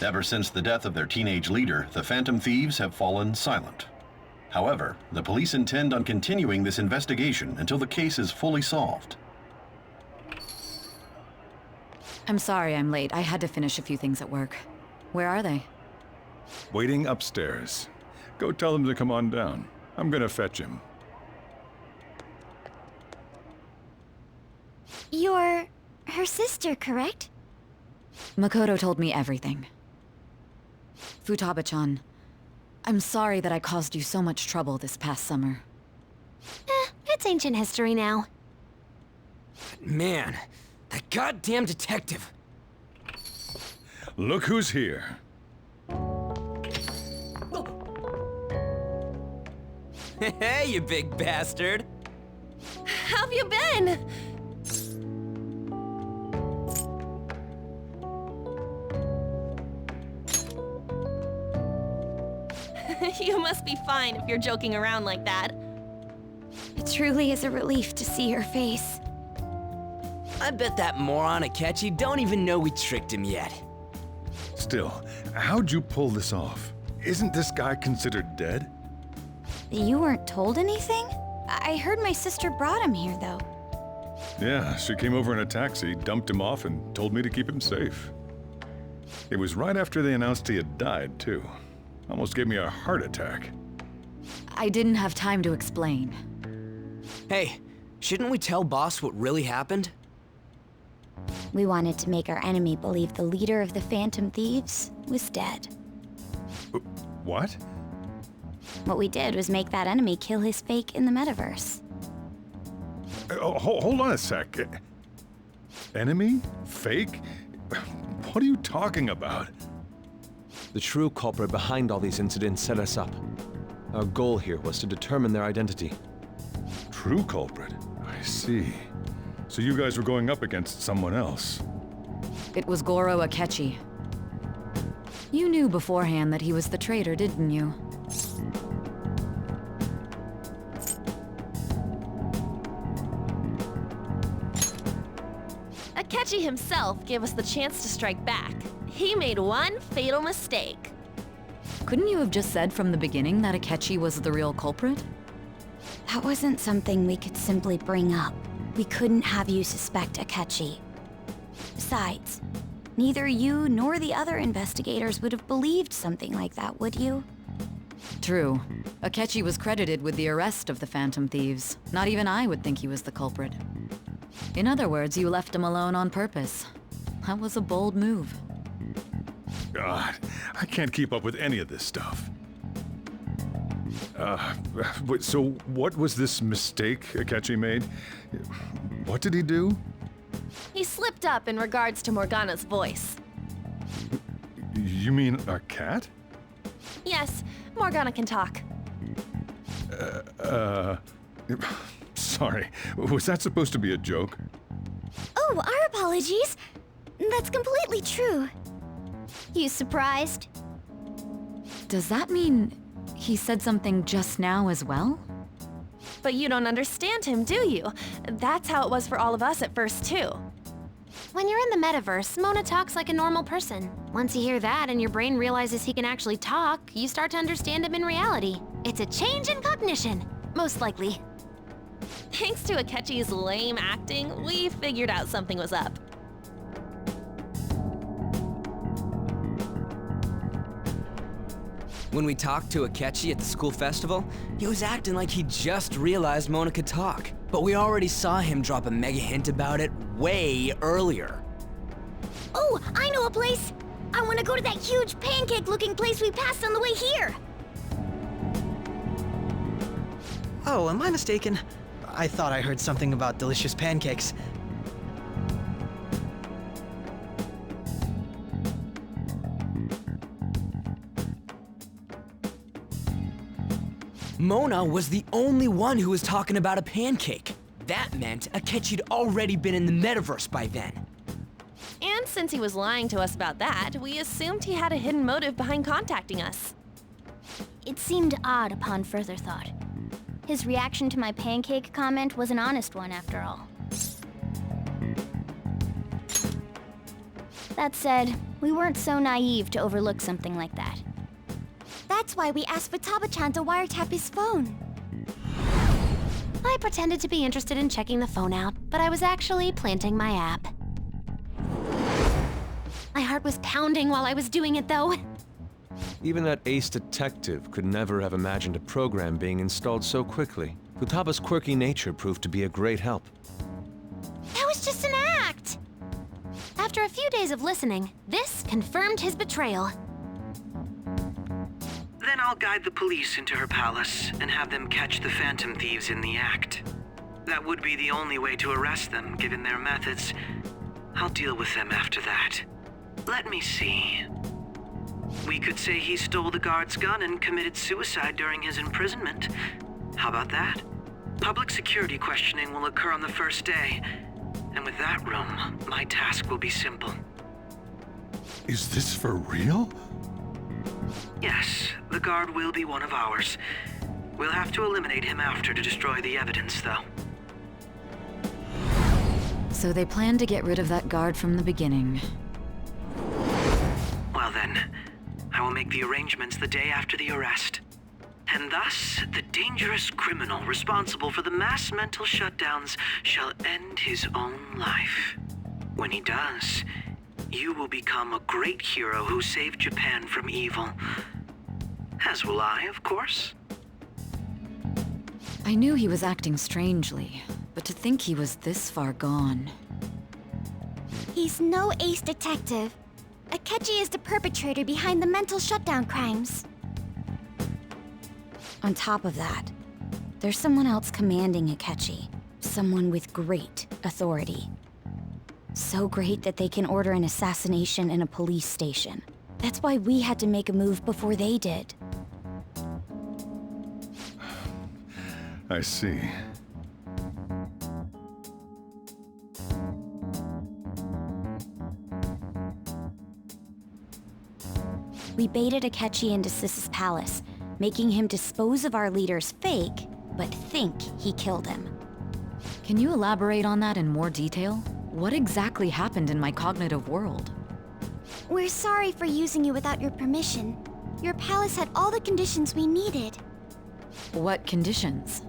Ever since the death of their teenage leader, the Phantom Thieves have fallen silent. However, the police intend on continuing this investigation until the case is fully solved. I'm sorry I'm late. I had to finish a few things at work. Where are they? Waiting upstairs. Go tell them to come on down. I'm gonna fetch him. You're her sister, correct? Makoto told me everything. Futaba-chan, I'm sorry that I caused you so much trouble this past summer. It's ancient history now. Man, that goddamn detective. Look who's here. Hey, you big bastard. How've you been? You must be fine if you're joking around like that. It truly is a relief to see your face. I bet that moron Akechi don't even know we tricked him yet. Still, how'd you pull this off? Isn't this guy considered dead? You weren't told anything? I heard my sister brought him here, though. Yeah, she came over in a taxi, dumped him off, and told me to keep him safe. It was right after they announced he had died, too. Almost gave me a heart attack. I didn't have time to explain. Hey, shouldn't we tell Boss what really happened? We wanted to make our enemy believe the leader of the Phantom Thieves was dead. What? What we did was make that enemy kill his fake in the metaverse. Hold on a sec. Enemy? Fake? What are you talking about? The true culprit behind all these incidents set us up. Our goal here was to determine their identity. True culprit? I see. So you guys were going up against someone else. It was Goro Akechi. You knew beforehand that he was the traitor, didn't you? Akechi himself gave us the chance to strike back. He made one fatal mistake. Couldn't you have just said from the beginning that Akechi was the real culprit? That wasn't something we could simply bring up. We couldn't have you suspect Akechi. Besides, neither you nor the other investigators would have believed something like that, would you? True. Akechi was credited with the arrest of the Phantom Thieves. Not even I would think he was the culprit. In other words, you left him alone on purpose. That was a bold move. God, I can't keep up with any of this stuff. So what was this mistake Akechi made? What did he do? He slipped up in regards to Morgana's voice. You mean a cat? Yes, Morgana can talk. Sorry, was that supposed to be a joke? Oh, our apologies. That's completely true. You surprised? Does that mean he said something just now as well? But you don't understand him, do you? That's how it was for all of us at first, too. When you're in the metaverse, Mona talks like a normal person. Once you hear that and your brain realizes he can actually talk, you start to understand him in reality. It's a change in cognition, most likely. Thanks to Akechi's lame acting, we figured out something was up. When we talked to Akechi at the school festival, he was acting like he just realized Mona could talk. But we already saw him drop a mega hint about it way earlier. Oh, I know a place! I want to go to that huge pancake-looking place we passed on the way here! Oh, am I mistaken? I thought I heard something about delicious pancakes. Mona was the only one who was talking about a pancake. That meant Akechi'd already been in the metaverse by then. And since he was lying to us about that, we assumed he had a hidden motive behind contacting us. It seemed odd upon further thought. His reaction to my pancake comment was an honest one, after all. That said, we weren't so naive to overlook something like that. That's why we asked Futaba-chan to wiretap his phone. I pretended to be interested in checking the phone out, but I was actually planting my app. My heart was pounding while I was doing it, though. Even that ace detective could never have imagined a program being installed so quickly. Futaba's quirky nature proved to be a great help. That was just an act! After a few days of listening, this confirmed his betrayal. Then I'll guide the police into her palace and have them catch the Phantom Thieves in the act. That would be the only way to arrest them, given their methods. I'll deal with them after that. Let me see. We could say he stole the guard's gun and committed suicide during his imprisonment. How about that? Public security questioning will occur on the first day. And with that room, my task will be simple. Is this for real? Yes, the guard will be one of ours. We'll have to eliminate him after to destroy the evidence, though. So they planned to get rid of that guard from the beginning. Well then, I will make the arrangements the day after the arrest. And thus, the dangerous criminal responsible for the mass mental shutdowns shall end his own life. When he does, you will become a great hero who saved Japan from evil. As will I, of course. I knew he was acting strangely, but to think he was this far gone. He's no ace detective. Akechi is the perpetrator behind the mental shutdown crimes. On top of that, there's someone else commanding Akechi. Someone with great authority. So great that they can order an assassination in a police station. That's why we had to make a move before they did. I see. We baited Akechi into Sis's palace, making him dispose of our leader's fake, but think he killed him. Can you elaborate on that in more detail? What exactly happened in my cognitive world? We're sorry for using you without your permission. Your palace had all the conditions we needed. What conditions?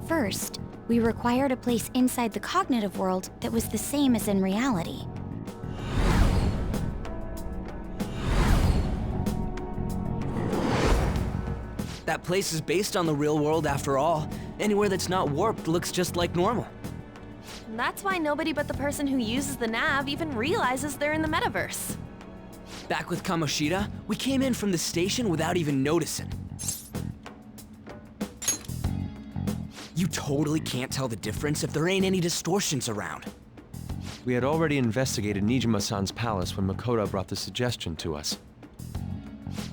First, we required a place inside the cognitive world that was the same as in reality. That place is based on the real world after all. Anywhere that's not warped looks just like normal. That's why nobody but the person who uses the nav even realizes they're in the metaverse. Back with Kamoshida, we came in from the station without even noticing. You totally can't tell the difference if there ain't any distortions around. We had already investigated Niijima-san's palace when Makoto brought the suggestion to us.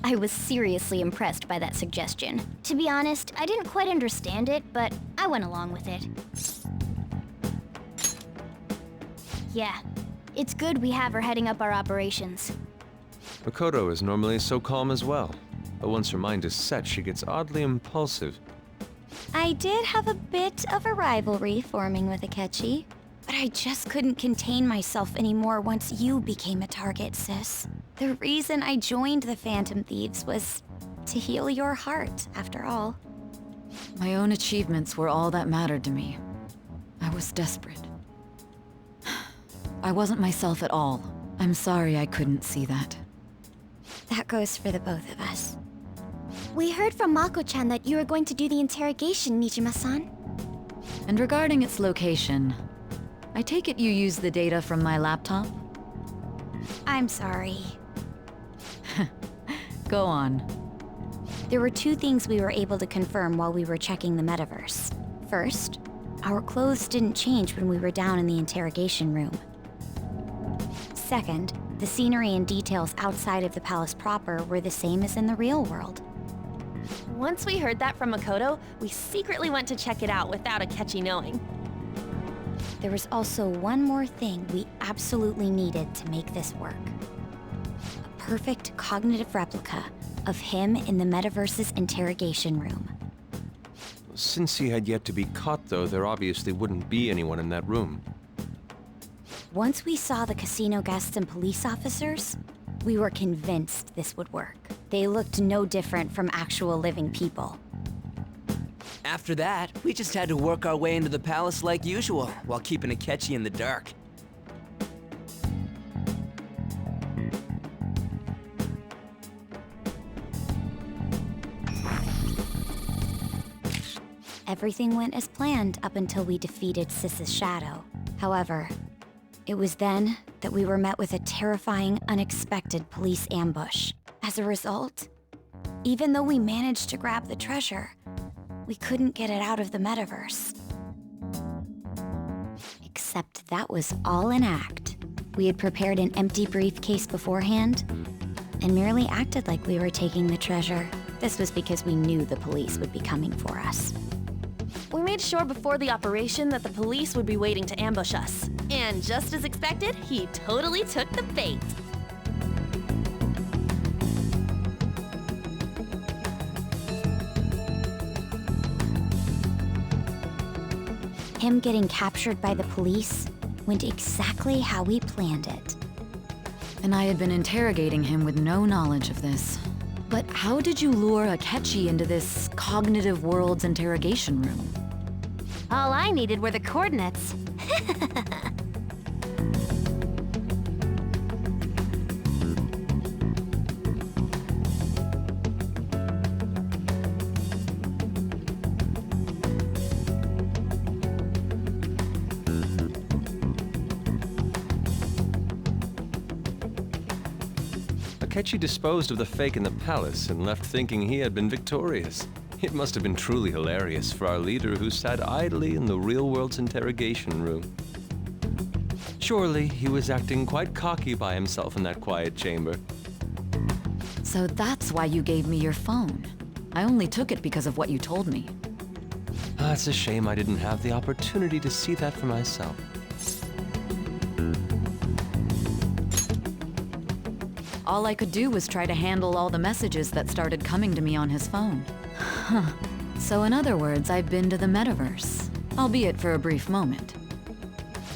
I was seriously impressed by that suggestion. To be honest, I didn't quite understand it, but I went along with it. Yeah, it's good we have her heading up our operations. Makoto is normally so calm as well, but once her mind is set, she gets oddly impulsive. I did have a bit of a rivalry forming with Akechi, but I just couldn't contain myself anymore once you became a target, sis. The reason I joined the Phantom Thieves was to heal your heart, after all. My own achievements were all that mattered to me. I was desperate. I wasn't myself at all. I'm sorry I couldn't see that. That goes for the both of us. We heard from Mako-chan that you were going to do the interrogation, Niijima-san. And regarding its location, I take it you used the data from my laptop? I'm sorry. Go on. There were two things we were able to confirm while we were checking the metaverse. First, our clothes didn't change when we were down in the interrogation room. Second, the scenery and details outside of the palace proper were the same as in the real world. Once we heard that from Makoto, we secretly went to check it out without Akechi knowing. There was also one more thing we absolutely needed to make this work. A perfect cognitive replica of him in the metaverse's interrogation room. Since he had yet to be caught, though, there obviously wouldn't be anyone in that room. Once we saw the casino guests and police officers, we were convinced this would work. They looked no different from actual living people. After that, we just had to work our way into the palace like usual, while keeping Akechi in the dark. Everything went as planned up until we defeated Sis's shadow. However, it was then that we were met with a terrifying, unexpected police ambush. As a result, even though we managed to grab the treasure, we couldn't get it out of the metaverse. Except that was all an act. We had prepared an empty briefcase beforehand and merely acted like we were taking the treasure. This was because we knew the police would be coming for us. We made sure before the operation that the police would be waiting to ambush us. And just as expected, he totally took the bait. Him getting captured by the police went exactly how we planned it. And I had been interrogating him with no knowledge of this. But how did you lure Akechi into this cognitive world's interrogation room? All I needed were the coordinates. Akechi disposed of the fake in the palace and left thinking he had been victorious. It must have been truly hilarious for our leader who sat idly in the real world's interrogation room. Surely he was acting quite cocky by himself in that quiet chamber. So that's why you gave me your phone. I only took it because of what you told me. It's a shame I didn't have the opportunity to see that for myself. All I could do was try to handle all the messages that started coming to me on his phone. Huh. So in other words, I've been to the metaverse, albeit for a brief moment.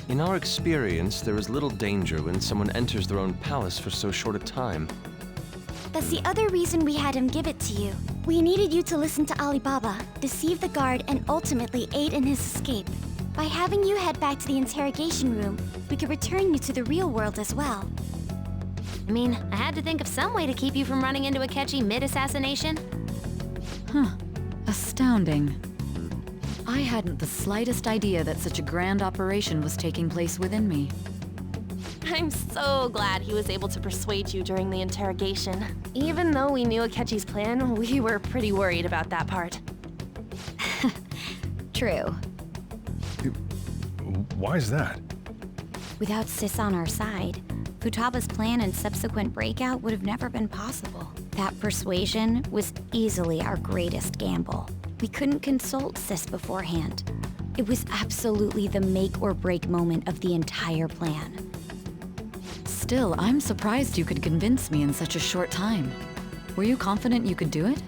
In our experience, there is little danger when someone enters their own palace for so short a time. That's the other reason we had him give it to you. We needed you to listen to Alibaba, deceive the guard, and ultimately aid in his escape. By having you head back to the interrogation room, we could return you to the real world as well. I mean, I had to think of some way to keep you from running into Akechi mid-assassination. Huh. Astounding. I hadn't the slightest idea that such a grand operation was taking place within me. I'm so glad he was able to persuade you during the interrogation. Even though we knew Akechi's plan, we were pretty worried about that part. True. Why's that? Without Sis on our side, Futaba's plan and subsequent breakout would have never been possible. That persuasion was easily our greatest gamble. We couldn't consult Sis beforehand. It was absolutely the make or break moment of the entire plan. Still, I'm surprised you could convince me in such a short time. Were you confident you could do it?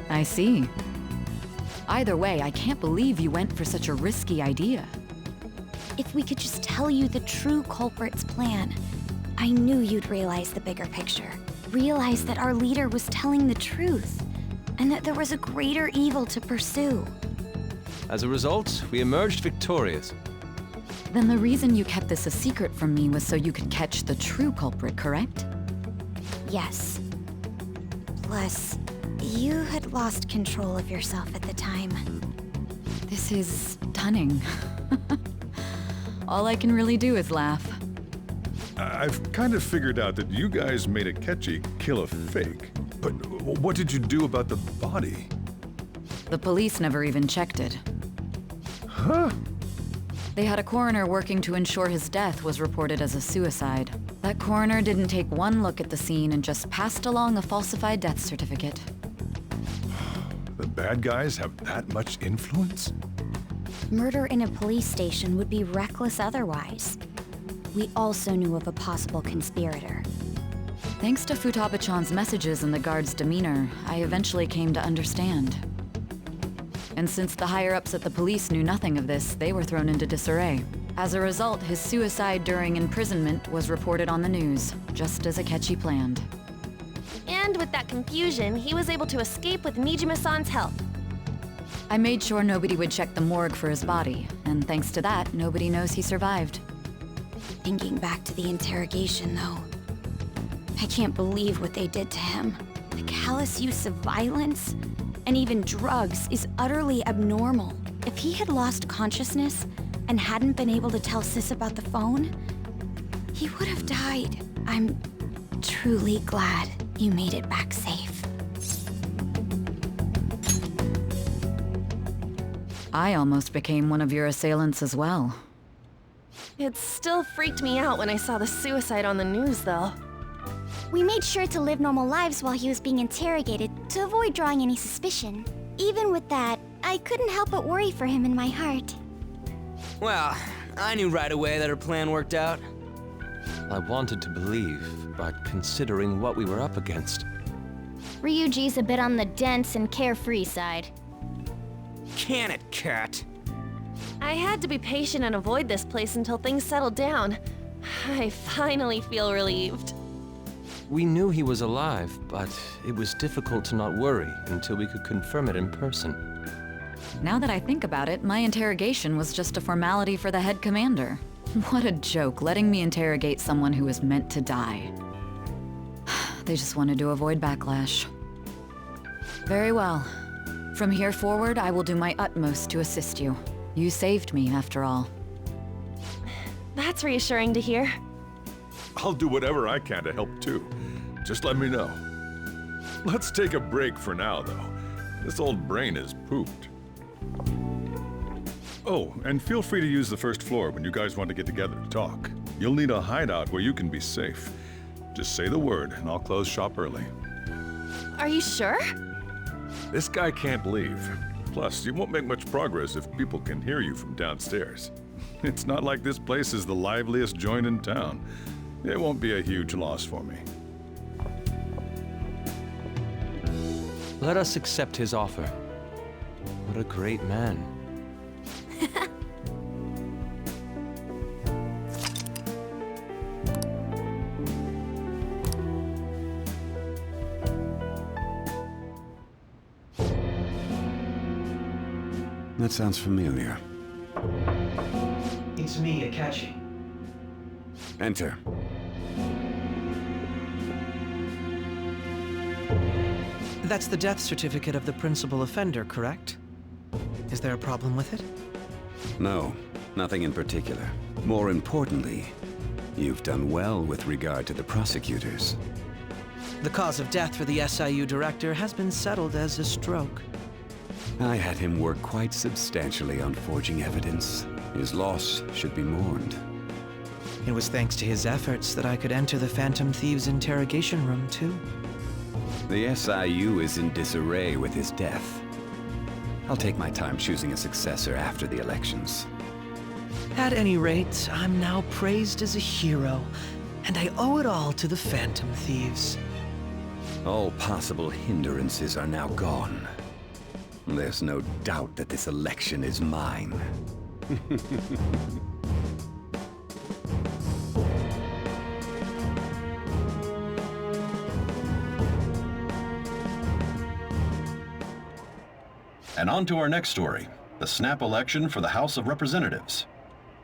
I see. Either way, I can't believe you went for such a risky idea. If we could just tell you the true culprit's plan, I knew you'd realize the bigger picture. Realize that our leader was telling the truth, and that there was a greater evil to pursue. As a result, we emerged victorious. Then the reason you kept this a secret from me was so you could catch the true culprit, correct? Yes. Plus, you had lost control of yourself at the time. This is stunning. All I can really do is laugh. I've kind of figured out that you guys made Akechi kill a fake. But what did you do about the body? The police never even checked it. Huh? They had a coroner working to ensure his death was reported as a suicide. That coroner didn't take one look at the scene and just passed along a falsified death certificate. The bad guys have that much influence? Murder in a police station would be reckless otherwise. We also knew of a possible conspirator. Thanks to Futaba-chan's messages and the guard's demeanor, I eventually came to understand. And since the higher-ups at the police knew nothing of this, they were thrown into disarray. As a result, his suicide during imprisonment was reported on the news, just as Akechi planned. And with that confusion, he was able to escape with Niijima-san's help. I made sure nobody would check the morgue for his body, and thanks to that, nobody knows he survived. Thinking back to the interrogation, though, I can't believe what they did to him. The callous use of violence, and even drugs, is utterly abnormal. If he had lost consciousness and hadn't been able to tell Sis about the phone, he would have died. I'm truly glad you made it back safe. I almost became one of your assailants as well. It still freaked me out when I saw the suicide on the news, though. We made sure to live normal lives while he was being interrogated to avoid drawing any suspicion. Even with that, I couldn't help but worry for him in my heart. Well, I knew right away that her plan worked out. I wanted to believe, but considering what we were up against. Ryuji's a bit on the dense and carefree side. Can it, cat? I had to be patient and avoid this place until things settled down. I finally feel relieved. We knew he was alive, but it was difficult to not worry until we could confirm it in person. Now that I think about it, my interrogation was just a formality for the head commander. What a joke, letting me interrogate someone who was meant to die. They just wanted to avoid backlash. Very well. From here forward, I will do my utmost to assist you. You saved me, after all. That's reassuring to hear. I'll do whatever I can to help too. Just let me know. Let's take a break for now, though. This old brain is pooped. Oh, and feel free to use the first floor when you guys want to get together to talk. You'll need a hideout where you can be safe. Just say the word, and I'll close shop early. Are you sure? This guy can't leave. Plus, you won't make much progress if people can hear you from downstairs. It's not like this place is the liveliest joint in town. It won't be a huge loss for me. Let us accept his offer. What a great man. That sounds familiar. It's me, Akechi. Enter. That's the death certificate of the principal offender, correct? Is there a problem with it? No, nothing in particular. More importantly, you've done well with regard to the prosecutors. The cause of death for the SIU director has been settled as a stroke. I had him work quite substantially on forging evidence. His loss should be mourned. It was thanks to his efforts that I could enter the Phantom Thieves' interrogation room, too. The SIU is in disarray with his death. I'll take my time choosing a successor after the elections. At any rate, I'm now praised as a hero, and I owe it all to the Phantom Thieves. All possible hindrances are now gone. There's no doubt that this election is mine. And on to our next story, the snap election for the House of Representatives.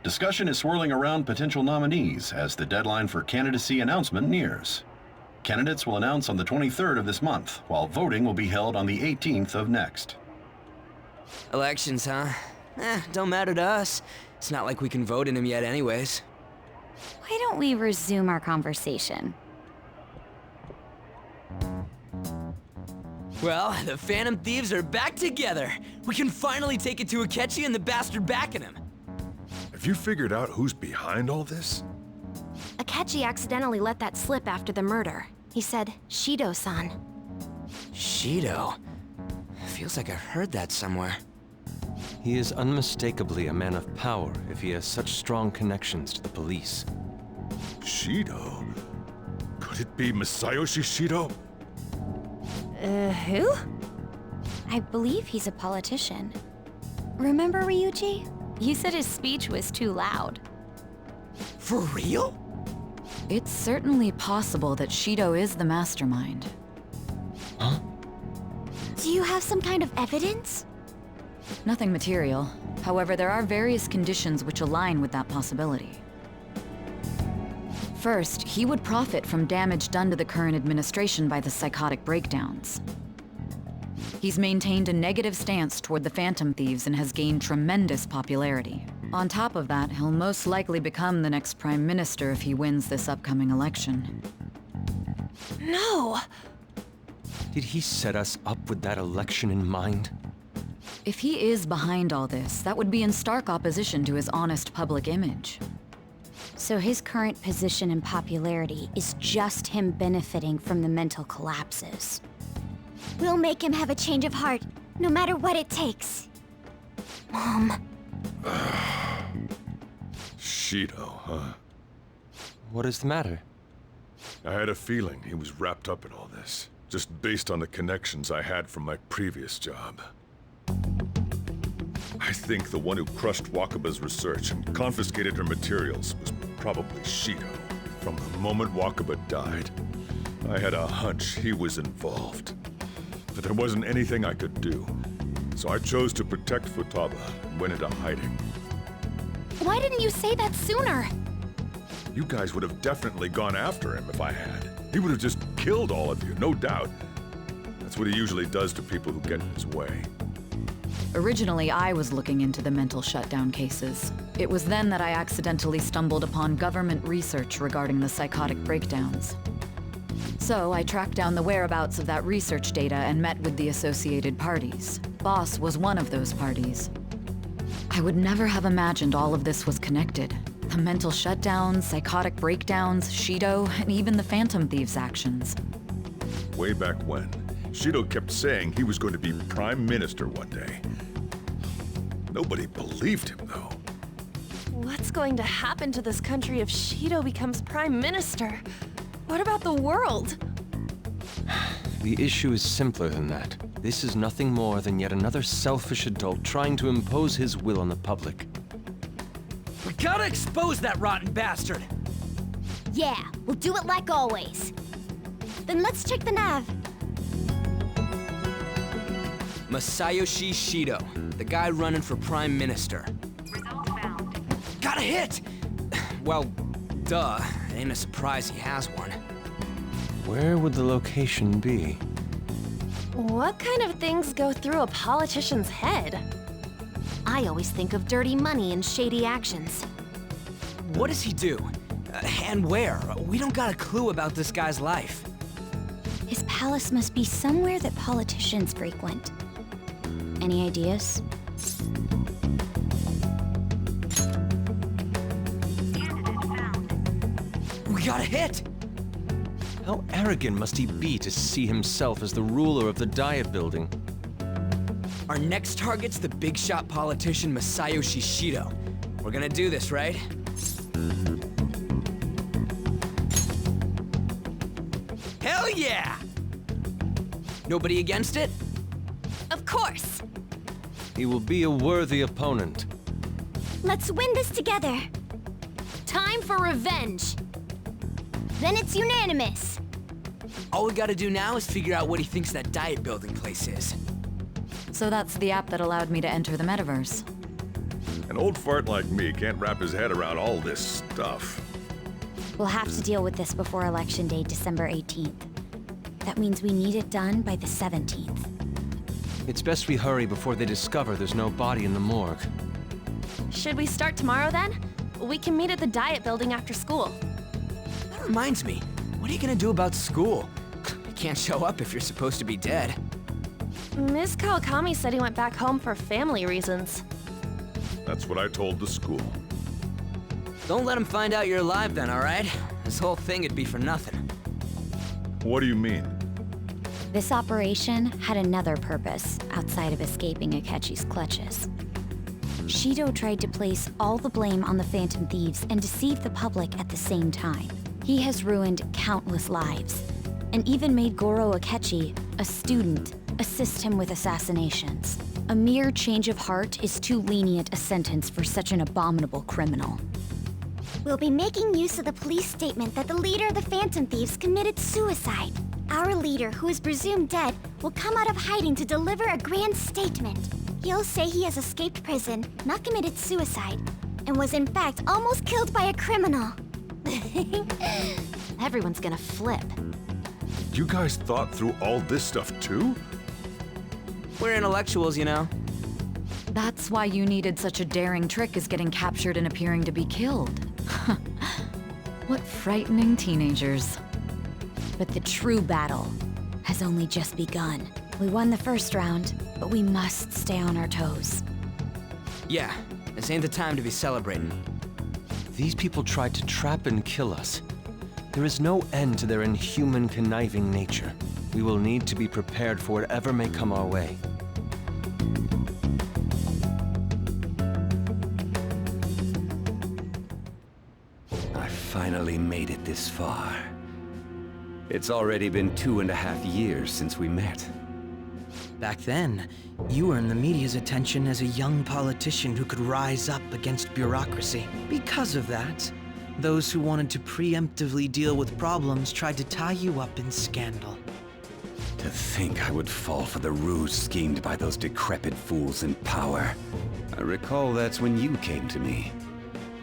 Discussion is swirling around potential nominees as the deadline for candidacy announcement nears. Candidates will announce on the 23rd of this month, while voting will be held on the 18th of next. Elections, huh? Don't matter to us. It's not like we can vote in them yet anyways. Why don't we resume our conversation? Well, the Phantom Thieves are back together. We can finally take it to Akechi and the bastard backing him. Have you figured out who's behind all this? Akechi accidentally let that slip after the murder. He said, Shido-san. Shido? Feels like I heard that somewhere. He is unmistakably a man of power if he has such strong connections to the police. Shido? Could it be Masayoshi Shido? Who? I believe he's a politician. Remember, Ryuji? You said his speech was too loud. For real? It's certainly possible that Shido is the mastermind. Huh? Do you have some kind of evidence? Nothing material. However, there are various conditions which align with that possibility. First, he would profit from damage done to the current administration by the psychotic breakdowns. He's maintained a negative stance toward the Phantom Thieves and has gained tremendous popularity. On top of that, he'll most likely become the next Prime Minister if he wins this upcoming election. No! Did he set us up with that election in mind? If he is behind all this, that would be in stark opposition to his honest public image. So his current position and popularity is just him benefiting from the mental collapses. We'll make him have a change of heart, no matter what it takes. Mom. Shido, huh? What is the matter? I had a feeling he was wrapped up in all this, just based on the connections I had from my previous job. I think the one who crushed Wakaba's research and confiscated her materials was probably Shido. From the moment Wakaba died, I had a hunch he was involved. But there wasn't anything I could do, so I chose to protect Futaba and went into hiding. Why didn't you say that sooner? You guys would have definitely gone after him if I had. He would have just killed all of you, no doubt. That's what he usually does to people who get in his way. Originally, I was looking into the mental shutdown cases. It was then that I accidentally stumbled upon government research regarding the psychotic breakdowns. So I tracked down the whereabouts of that research data and met with the associated parties. Boss was one of those parties. I would never have imagined all of this was connected. The mental shutdowns, psychotic breakdowns, Shido, and even the Phantom Thieves' actions. Way back when, Shido kept saying he was going to be Prime Minister one day. Nobody believed him, though. What's going to happen to this country if Shido becomes Prime Minister? What about the world? The issue is simpler than that. This is nothing more than yet another selfish adult trying to impose his will on the public. We gotta expose that rotten bastard! Yeah, we'll do it like always. Then let's check the nav. Masayoshi Shido, the guy running for Prime Minister. Got a hit! Well, duh. Ain't a surprise he has one. Where would the location be? What kind of things go through a politician's head? I always think of dirty money and shady actions. What does he do? And where? We don't got a clue about this guy's life. His palace must be somewhere that politicians frequent. Any ideas? We got a hit! How arrogant must he be to see himself as the ruler of the Diet Building? Our next target's the big shot politician Masayoshi Shido. We're gonna do this, right? Hell yeah! Nobody against it? Of course! He will be a worthy opponent. Let's win this together. Time for revenge! Then it's unanimous. All we gotta do now is figure out what he thinks that Diet Building place is. So that's the app that allowed me to enter the metaverse. An old fart like me can't wrap his head around all this stuff. We'll have to deal with this before Election Day, December 18th. That means we need it done by the 17th. It's best we hurry before they discover there's no body in the morgue. Should we start tomorrow then? We can meet at the Diet Building after school. That reminds me, what are you gonna do about school? You can't show up if you're supposed to be dead. Miss Kawakami said he went back home for family reasons. That's what I told the school. Don't let him find out you're alive then, alright? This whole thing would be for nothing. What do you mean? This operation had another purpose outside of escaping Akechi's clutches. Shido tried to place all the blame on the Phantom Thieves and deceive the public at the same time. He has ruined countless lives, and even made Goro Akechi, a student, assist him with assassinations. A mere change of heart is too lenient a sentence for such an abominable criminal. We'll be making use of the police statement that the leader of the Phantom Thieves committed suicide. Our leader, who is presumed dead, will come out of hiding to deliver a grand statement. He'll say he has escaped prison, not committed suicide, and was in fact almost killed by a criminal. Everyone's gonna flip. You guys thought through all this stuff too? We're intellectuals, you know. That's why you needed such a daring trick as getting captured and appearing to be killed. What frightening teenagers. But the true battle has only just begun. We won the first round, but we must stay on our toes. Yeah, this ain't the time to be celebrating. These people tried to trap and kill us. There is no end to their inhuman, conniving nature. We will need to be prepared for whatever may come our way. I finally made it this far. It's already been 2.5 years since we met. Back then, you earned the media's attention as a young politician who could rise up against bureaucracy. Because of that, those who wanted to preemptively deal with problems tried to tie you up in scandal. To think I would fall for the ruse schemed by those decrepit fools in power. I recall that's when you came to me.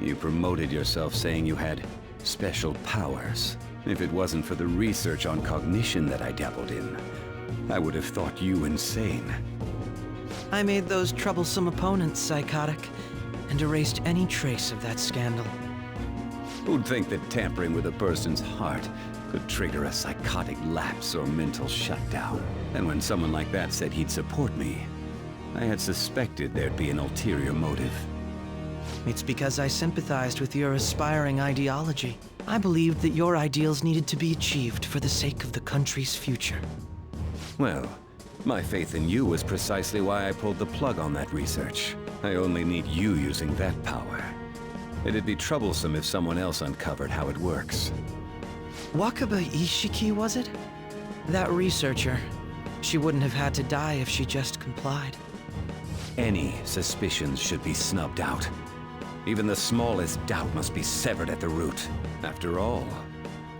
You promoted yourself saying you had special powers. If it wasn't for the research on cognition that I dabbled in, I would have thought you insane. I made those troublesome opponents psychotic and erased any trace of that scandal. Who'd think that tampering with a person's heart could trigger a psychotic lapse or mental shutdown? And when someone like that said he'd support me, I had suspected there'd be an ulterior motive. It's because I sympathized with your aspiring ideology. I believed that your ideals needed to be achieved for the sake of the country's future. Well, my faith in you was precisely why I pulled the plug on that research. I only need you using that power. It'd be troublesome if someone else uncovered how it works. Wakaba Ishiki, was it? That researcher. She wouldn't have had to die if she just complied. Any suspicions should be snubbed out. Even the smallest doubt must be severed at the root. After all,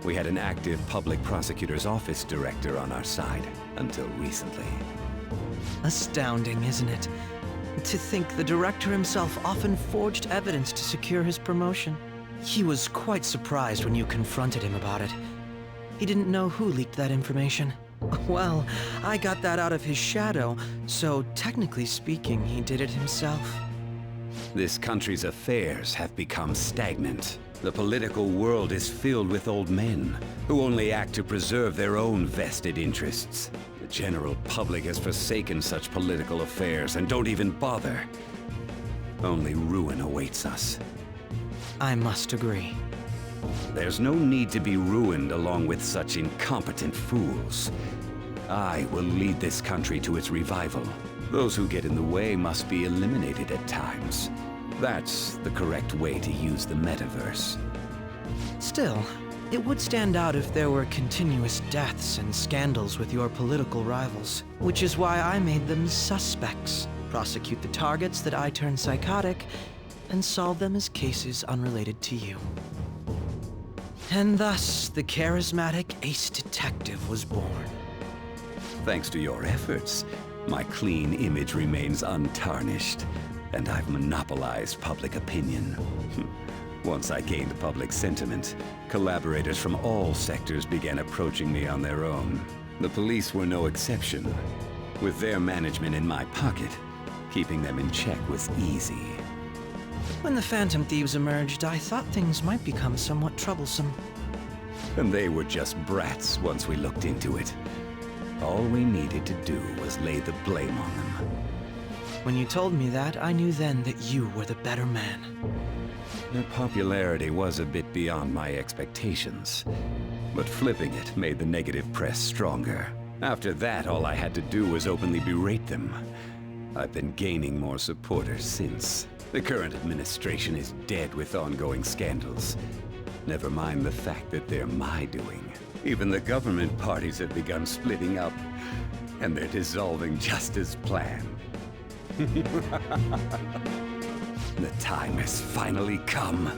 we had an active public prosecutor's office director on our side, until recently. Astounding, isn't it? To think the director himself often forged evidence to secure his promotion. He was quite surprised when you confronted him about it. He didn't know who leaked that information. Well, I got that out of his shadow, so technically speaking, he did it himself. This country's affairs have become stagnant. The political world is filled with old men who only act to preserve their own vested interests. The general public has forsaken such political affairs and don't even bother. Only ruin awaits us. I must agree. There's no need to be ruined along with such incompetent fools. I will lead this country to its revival. Those who get in the way must be eliminated at times. That's the correct way to use the metaverse. Still, it would stand out if there were continuous deaths and scandals with your political rivals, which is why I made them suspects. Prosecute the targets that I turn psychotic, and solve them as cases unrelated to you. And thus, the charismatic ace detective was born. Thanks to your efforts, my clean image remains untarnished, and I've monopolized public opinion. Once I gained public sentiment, collaborators from all sectors began approaching me on their own. The police were no exception. With their management in my pocket, keeping them in check was easy. When the Phantom Thieves emerged, I thought things might become somewhat troublesome. And they were just brats once we looked into it. All we needed to do was lay the blame on them. When you told me that, I knew then that you were the better man. Their popularity was a bit beyond my expectations, but flipping it made the negative press stronger. After that, all I had to do was openly berate them. I've been gaining more supporters since. The current administration is dead with ongoing scandals. Never mind the fact that they're my doing. Even the government parties have begun splitting up. and they're dissolving just as planned. The time has finally come.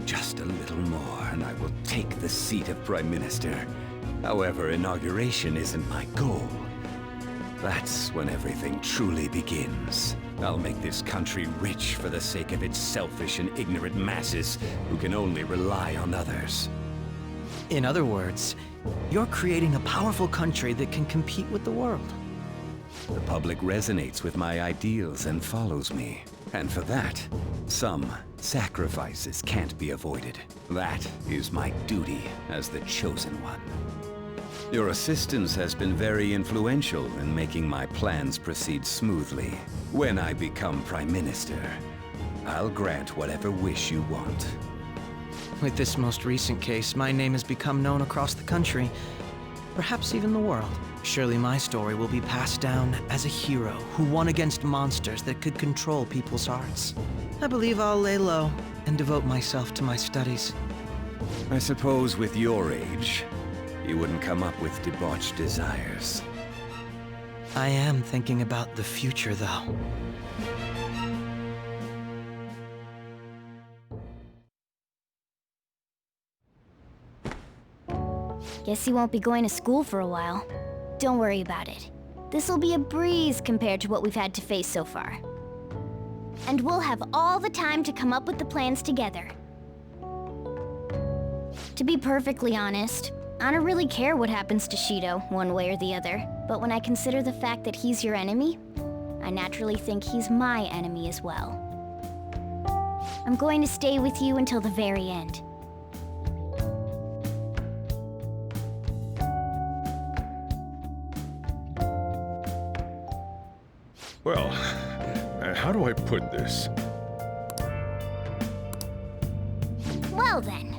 Just a little more, and I will take the seat of Prime Minister. However, inauguration isn't my goal. That's when everything truly begins. I'll make this country rich for the sake of its selfish and ignorant masses who can only rely on others. In other words, you're creating a powerful country that can compete with the world. The public resonates with my ideals and follows me. And for that, some sacrifices can't be avoided. That is my duty as the chosen one. Your assistance has been very influential in making my plans proceed smoothly. When I become Prime Minister, I'll grant whatever wish you want. With this most recent case, my name has become known across the country, perhaps even the world. Surely my story will be passed down as a hero who won against monsters that could control people's hearts. I believe I'll lay low and devote myself to my studies. I suppose with your age, you wouldn't come up with debauched desires. I am thinking about the future, though. Guess he won't be going to school for a while. Don't worry about it. This'll be a breeze compared to what we've had to face so far. And we'll have all the time to come up with the plans together. To be perfectly honest, I don't really care what happens to Shido, one way or the other. But when I consider the fact that he's your enemy, I naturally think he's my enemy as well. I'm going to stay with you until the very end. Well, how do I put this? Well then,